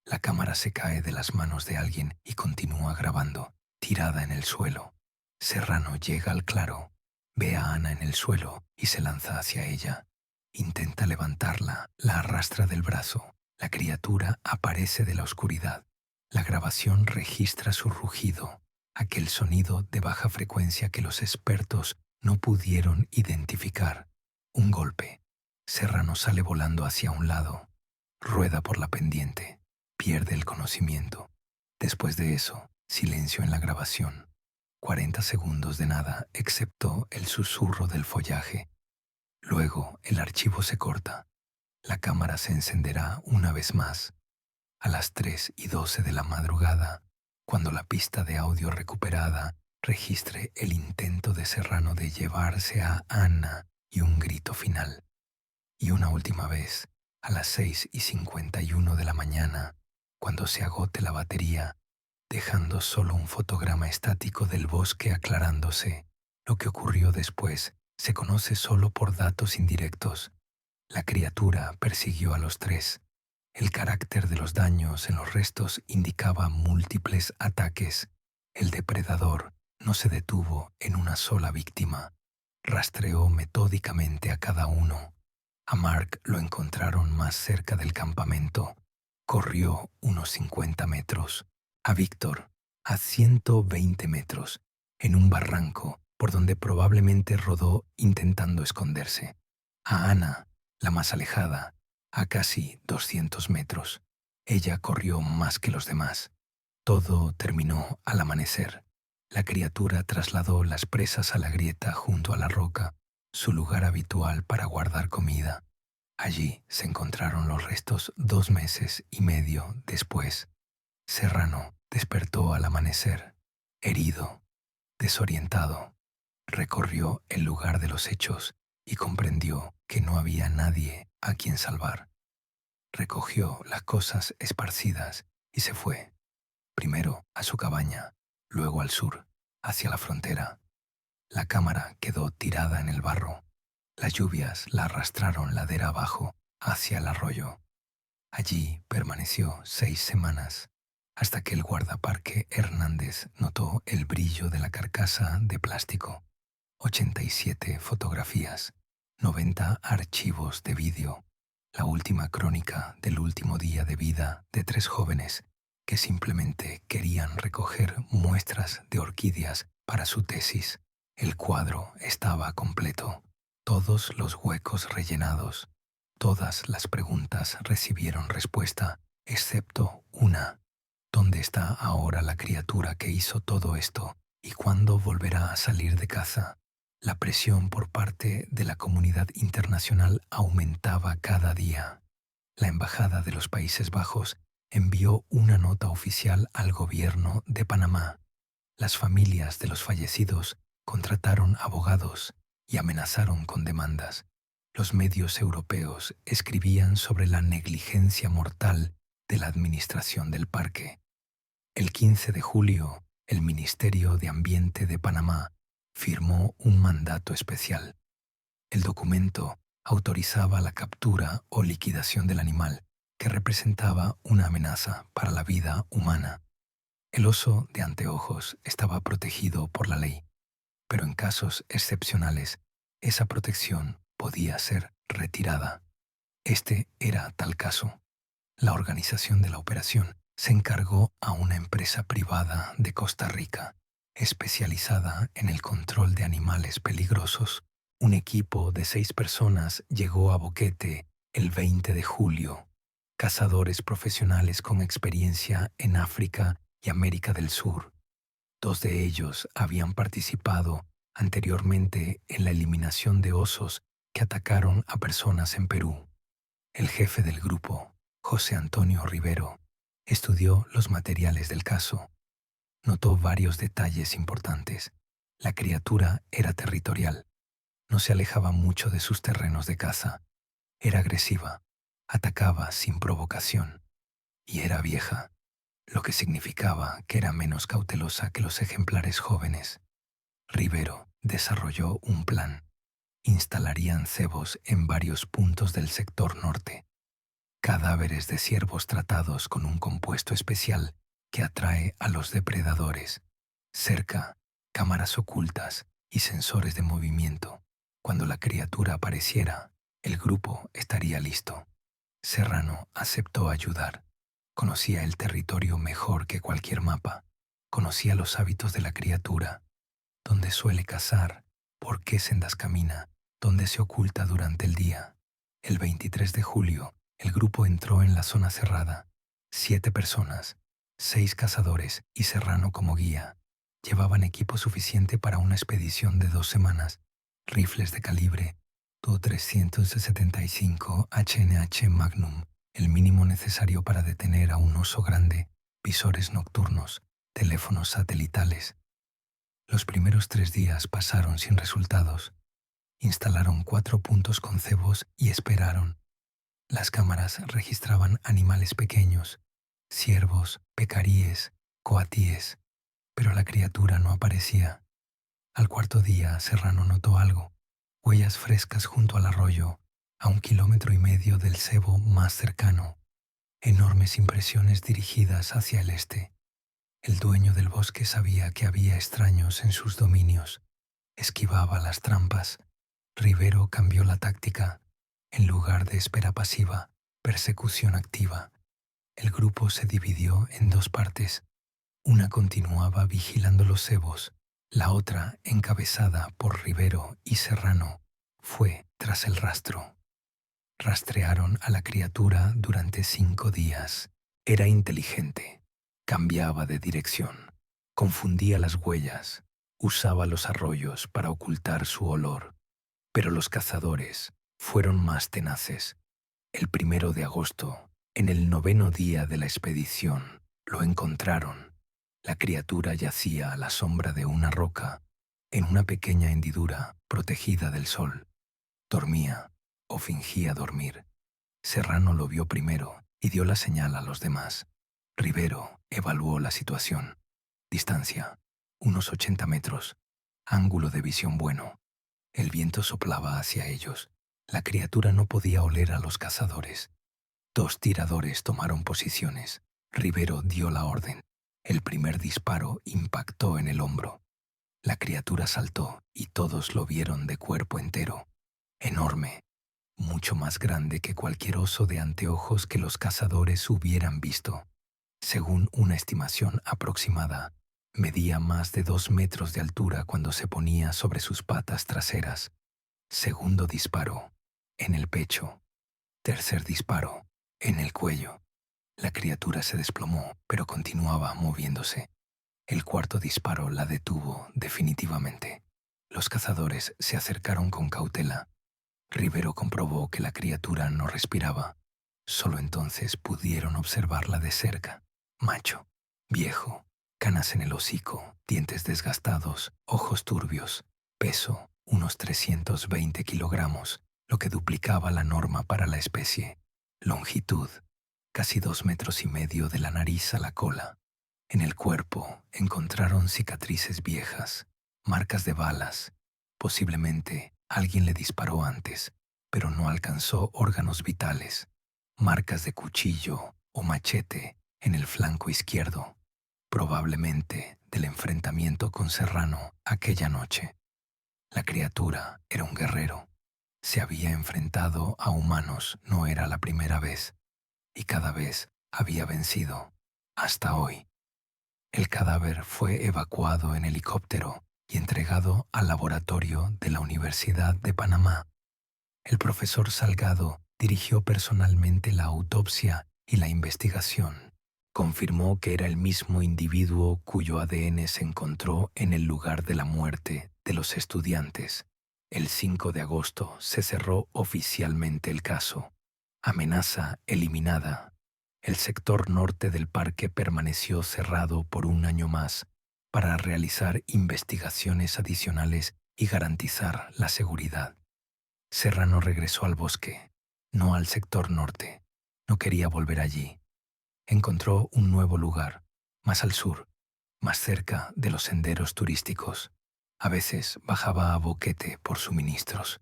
La cámara se cae de las manos de alguien y continúa grabando, tirada en el suelo. Serrano llega al claro, ve a Ana en el suelo y se lanza hacia ella. Intenta levantarla, la arrastra del brazo. La criatura aparece de la oscuridad. La grabación registra su rugido, aquel sonido de baja frecuencia que los expertos no pudieron identificar. Un golpe. Serrano sale volando hacia un lado. Rueda por la pendiente. Pierde el conocimiento. Después de eso, silencio en la grabación. 40 segundos de nada, excepto el susurro del follaje. Luego, el archivo se corta. La cámara se encenderá una vez más. A las 3:12 de la madrugada, cuando la pista de audio recuperada registre el intento de Serrano de llevarse a Ana y un grito final. Y una última vez, a las 6:51 de la mañana, cuando se agote la batería, dejando solo un fotograma estático del bosque aclarándose. Lo que ocurrió después se conoce solo por datos indirectos. La criatura persiguió a los tres. El carácter de los daños en los restos indicaba múltiples ataques. El depredador no se detuvo en una sola víctima. Rastreó metódicamente a cada uno. A Mark lo encontraron más cerca del campamento. Corrió unos 50 metros. A Víctor, a 120 metros, en un barranco por donde probablemente rodó intentando esconderse. A Ana, la más alejada, a casi 200 metros. Ella corrió más que los demás. Todo terminó al amanecer. La criatura trasladó las presas a la grieta junto a la roca, su lugar habitual para guardar comida. Allí se encontraron los restos 2 meses y medio después. Serrano despertó al amanecer, herido, desorientado. Recorrió el lugar de los hechos y comprendió que no había nadie a quien salvar. Recogió las cosas esparcidas y se fue, primero a su cabaña, luego al sur, hacia la frontera. La cámara quedó tirada en el barro. Las lluvias la arrastraron ladera abajo hacia el arroyo. Allí permaneció 6 semanas, hasta que el guardaparque Hernández notó el brillo de la carcasa de plástico. 87 fotografías, 90 archivos de vídeo, la última crónica del último día de vida de 3 jóvenes que simplemente querían recoger muestras de orquídeas para su tesis. El cuadro estaba completo, todos los huecos rellenados, todas las preguntas recibieron respuesta, excepto una. ¿Dónde está ahora la criatura que hizo todo esto y cuándo volverá a salir de caza? La presión por parte de la comunidad internacional aumentaba cada día. La Embajada de los Países Bajos envió una nota oficial al gobierno de Panamá. Las familias de los fallecidos contrataron abogados y amenazaron con demandas. Los medios europeos escribían sobre la negligencia mortal de la administración del parque. El 15 de julio, el Ministerio de Ambiente de Panamá firmó un mandato especial. El documento autorizaba la captura o liquidación del animal que representaba una amenaza para la vida humana. El oso de anteojos estaba protegido por la ley, pero en casos excepcionales, esa protección podía ser retirada. Este era tal caso. La organización de la operación se encargó a una empresa privada de Costa Rica, especializada en el control de animales peligrosos. Un equipo de 6 personas llegó a Boquete el 20 de julio, cazadores profesionales con experiencia en África y América del Sur. 2 de ellos habían participado anteriormente en la eliminación de osos que atacaron a personas en Perú. El jefe del grupo, José Antonio Rivero, estudió los materiales del caso. Notó varios detalles importantes. La criatura era territorial. No se alejaba mucho de sus terrenos de caza. Era agresiva. Atacaba sin provocación. Y era vieja, lo que significaba que era menos cautelosa que los ejemplares jóvenes. Rivero desarrolló un plan. Instalarían cebos en varios puntos del sector norte. Cadáveres de ciervos tratados con un compuesto especial que atrae a los depredadores. Cerca, cámaras ocultas y sensores de movimiento. Cuando la criatura apareciera, el grupo estaría listo. Serrano aceptó ayudar. Conocía el territorio mejor que cualquier mapa. Conocía los hábitos de la criatura, dónde suele cazar, por qué sendas camina, dónde se oculta durante el día. El 23 de julio, el grupo entró en la zona cerrada. 7 personas, 6 cazadores y Serrano como guía. Llevaban equipo suficiente para una expedición de 2 semanas. Rifles de calibre .375 HNH Magnum, el mínimo necesario para detener a un oso grande, visores nocturnos, teléfonos satelitales. Los primeros 3 días pasaron sin resultados. Instalaron 4 puntos con cebos y esperaron. Las cámaras registraban animales pequeños, ciervos, pecaríes, coatíes, pero la criatura no aparecía. Al 4.º día, Serrano notó algo: huellas frescas junto al arroyo, a 1,5 kilómetros del cebo más cercano, enormes impresiones dirigidas hacia el este. El dueño del bosque sabía que había extraños en sus dominios. Esquivaba las trampas. Rivero cambió la táctica. En lugar de espera pasiva, persecución activa. El grupo se dividió en 2 partes. Una continuaba vigilando los cebos. La otra, encabezada por Rivero y Serrano, fue tras el rastro. Rastrearon a la criatura durante 5 días. Era inteligente. Cambiaba de dirección. Confundía las huellas. Usaba los arroyos para ocultar su olor. Pero los cazadores fueron más tenaces. El 1 de agosto, en el 9º día de la expedición, lo encontraron. La criatura yacía a la sombra de una roca, en una pequeña hendidura protegida del sol. Dormía, o fingía dormir. Serrano lo vio primero y dio la señal a los demás. Rivero evaluó la situación. Distancia, unos 80 metros. Ángulo de visión bueno. El viento soplaba hacia ellos. La criatura no podía oler a los cazadores. 2 tiradores tomaron posiciones. Rivero dio la orden. El primer disparo impactó en el hombro. La criatura saltó y todos lo vieron de cuerpo entero. Enorme, mucho más grande que cualquier oso de anteojos que los cazadores hubieran visto. Según una estimación aproximada, medía más de 2 metros de altura cuando se ponía sobre sus patas traseras. Segundo disparo, en el pecho. Tercer disparo, en el cuello. La criatura se desplomó, pero continuaba moviéndose. El 4.º disparo la detuvo definitivamente. Los cazadores se acercaron con cautela. Rivero comprobó que la criatura no respiraba. Solo entonces pudieron observarla de cerca. Macho, viejo, canas en el hocico, dientes desgastados, ojos turbios, peso, unos 320 kilogramos, lo que duplicaba la norma para la especie. Longitud, casi 2,5 metros de la nariz a la cola. En el cuerpo encontraron cicatrices viejas, marcas de balas. Posiblemente alguien le disparó antes, pero no alcanzó órganos vitales. Marcas de cuchillo o machete en el flanco izquierdo, probablemente del enfrentamiento con Serrano aquella noche. La criatura era un guerrero. Se había enfrentado a humanos, no era la primera vez, y cada vez había vencido, hasta hoy. El cadáver fue evacuado en helicóptero y entregado al laboratorio de la Universidad de Panamá. El profesor Salgado dirigió personalmente la autopsia y la investigación. Confirmó que era el mismo individuo cuyo ADN se encontró en el lugar de la muerte de los estudiantes. El 5 de agosto se cerró oficialmente el caso. Amenaza eliminada. El sector norte del parque permaneció cerrado por un año más para realizar investigaciones adicionales y garantizar la seguridad. Serrano regresó al bosque, no al sector norte. No quería volver allí. Encontró un nuevo lugar, más al sur, más cerca de los senderos turísticos. A veces bajaba a Boquete por suministros.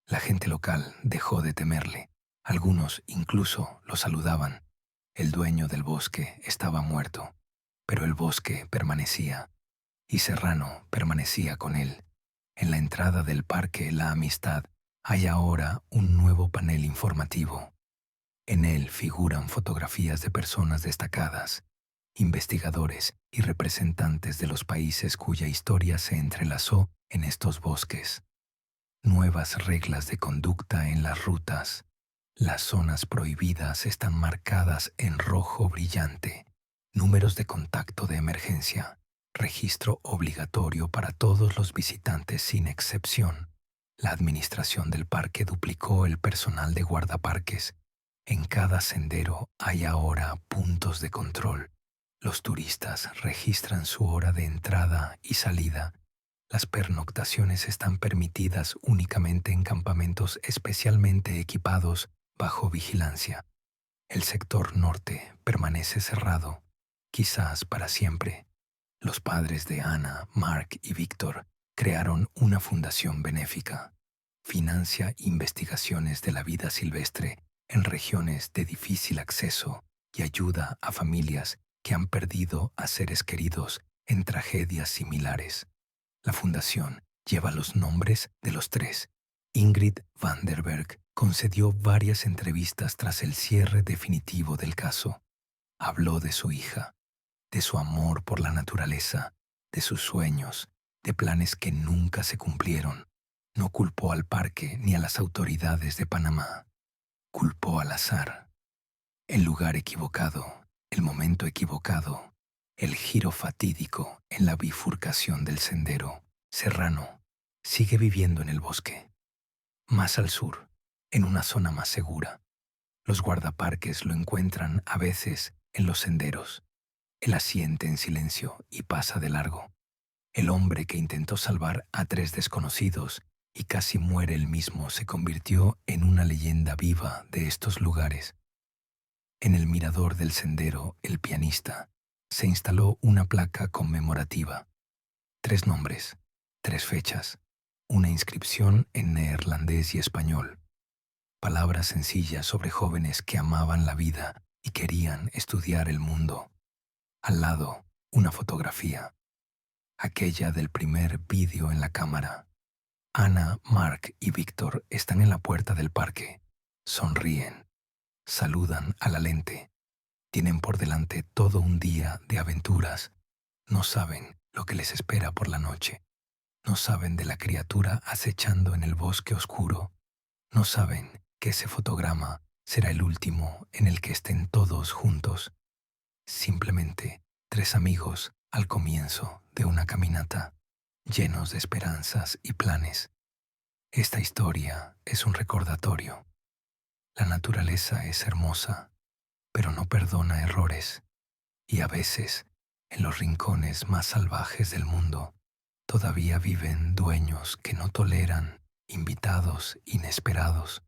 La gente local dejó de temerle. Algunos incluso lo saludaban. El dueño del bosque estaba muerto, pero el bosque permanecía, y Serrano permanecía con él. En la entrada del parque La Amistad hay ahora un nuevo panel informativo. En él figuran fotografías de personas destacadas, investigadores y representantes de los países cuya historia se entrelazó en estos bosques. Nuevas reglas de conducta en las rutas. Las zonas prohibidas están marcadas en rojo brillante. Números de contacto de emergencia. Registro obligatorio para todos los visitantes sin excepción. La administración del parque duplicó el personal de guardaparques. En cada sendero hay ahora puntos de control. Los turistas registran su hora de entrada y salida. Las pernoctaciones están permitidas únicamente en campamentos especialmente equipados bajo vigilancia. El sector norte permanece cerrado, quizás para siempre. Los padres de Ana, Mark y Víctor crearon una fundación benéfica. Financia investigaciones de la vida silvestre en regiones de difícil acceso y ayuda a familias que han perdido a seres queridos en tragedias similares. La fundación lleva los nombres de los tres. Ingrid Vanderberg concedió varias entrevistas tras el cierre definitivo del caso. Habló de su hija, de su amor por la naturaleza, de sus sueños, de planes que nunca se cumplieron. No culpó al parque ni a las autoridades de Panamá. Culpó al azar. El lugar equivocado, el momento equivocado, el giro fatídico en la bifurcación del sendero. Serrano sigue viviendo en el bosque. Más al sur, en una zona más segura. Los guardaparques lo encuentran a veces en los senderos. Él asiente en silencio y pasa de largo. El hombre que intentó salvar a 3 desconocidos y casi muere él mismo se convirtió en una leyenda viva de estos lugares. En el mirador del sendero El Pianista se instaló una placa conmemorativa. 3 nombres, 3 fechas, una inscripción en neerlandés y español. Palabras sencillas sobre jóvenes que amaban la vida y querían estudiar el mundo. Al lado, una fotografía, aquella del primer vídeo en la cámara. Ana, Mark y Víctor están en la puerta del parque. Sonríen. Saludan a la lente. Tienen por delante todo un día de aventuras. No saben lo que les espera por la noche. No saben de la criatura acechando en el bosque oscuro. No saben que ese fotograma será el último en el que estén todos juntos. Simplemente 3 amigos al comienzo de una caminata, llenos de esperanzas y planes. Esta historia es un recordatorio. La naturaleza es hermosa, pero no perdona errores, y a veces, en los rincones más salvajes del mundo, todavía viven dueños que no toleran invitados inesperados.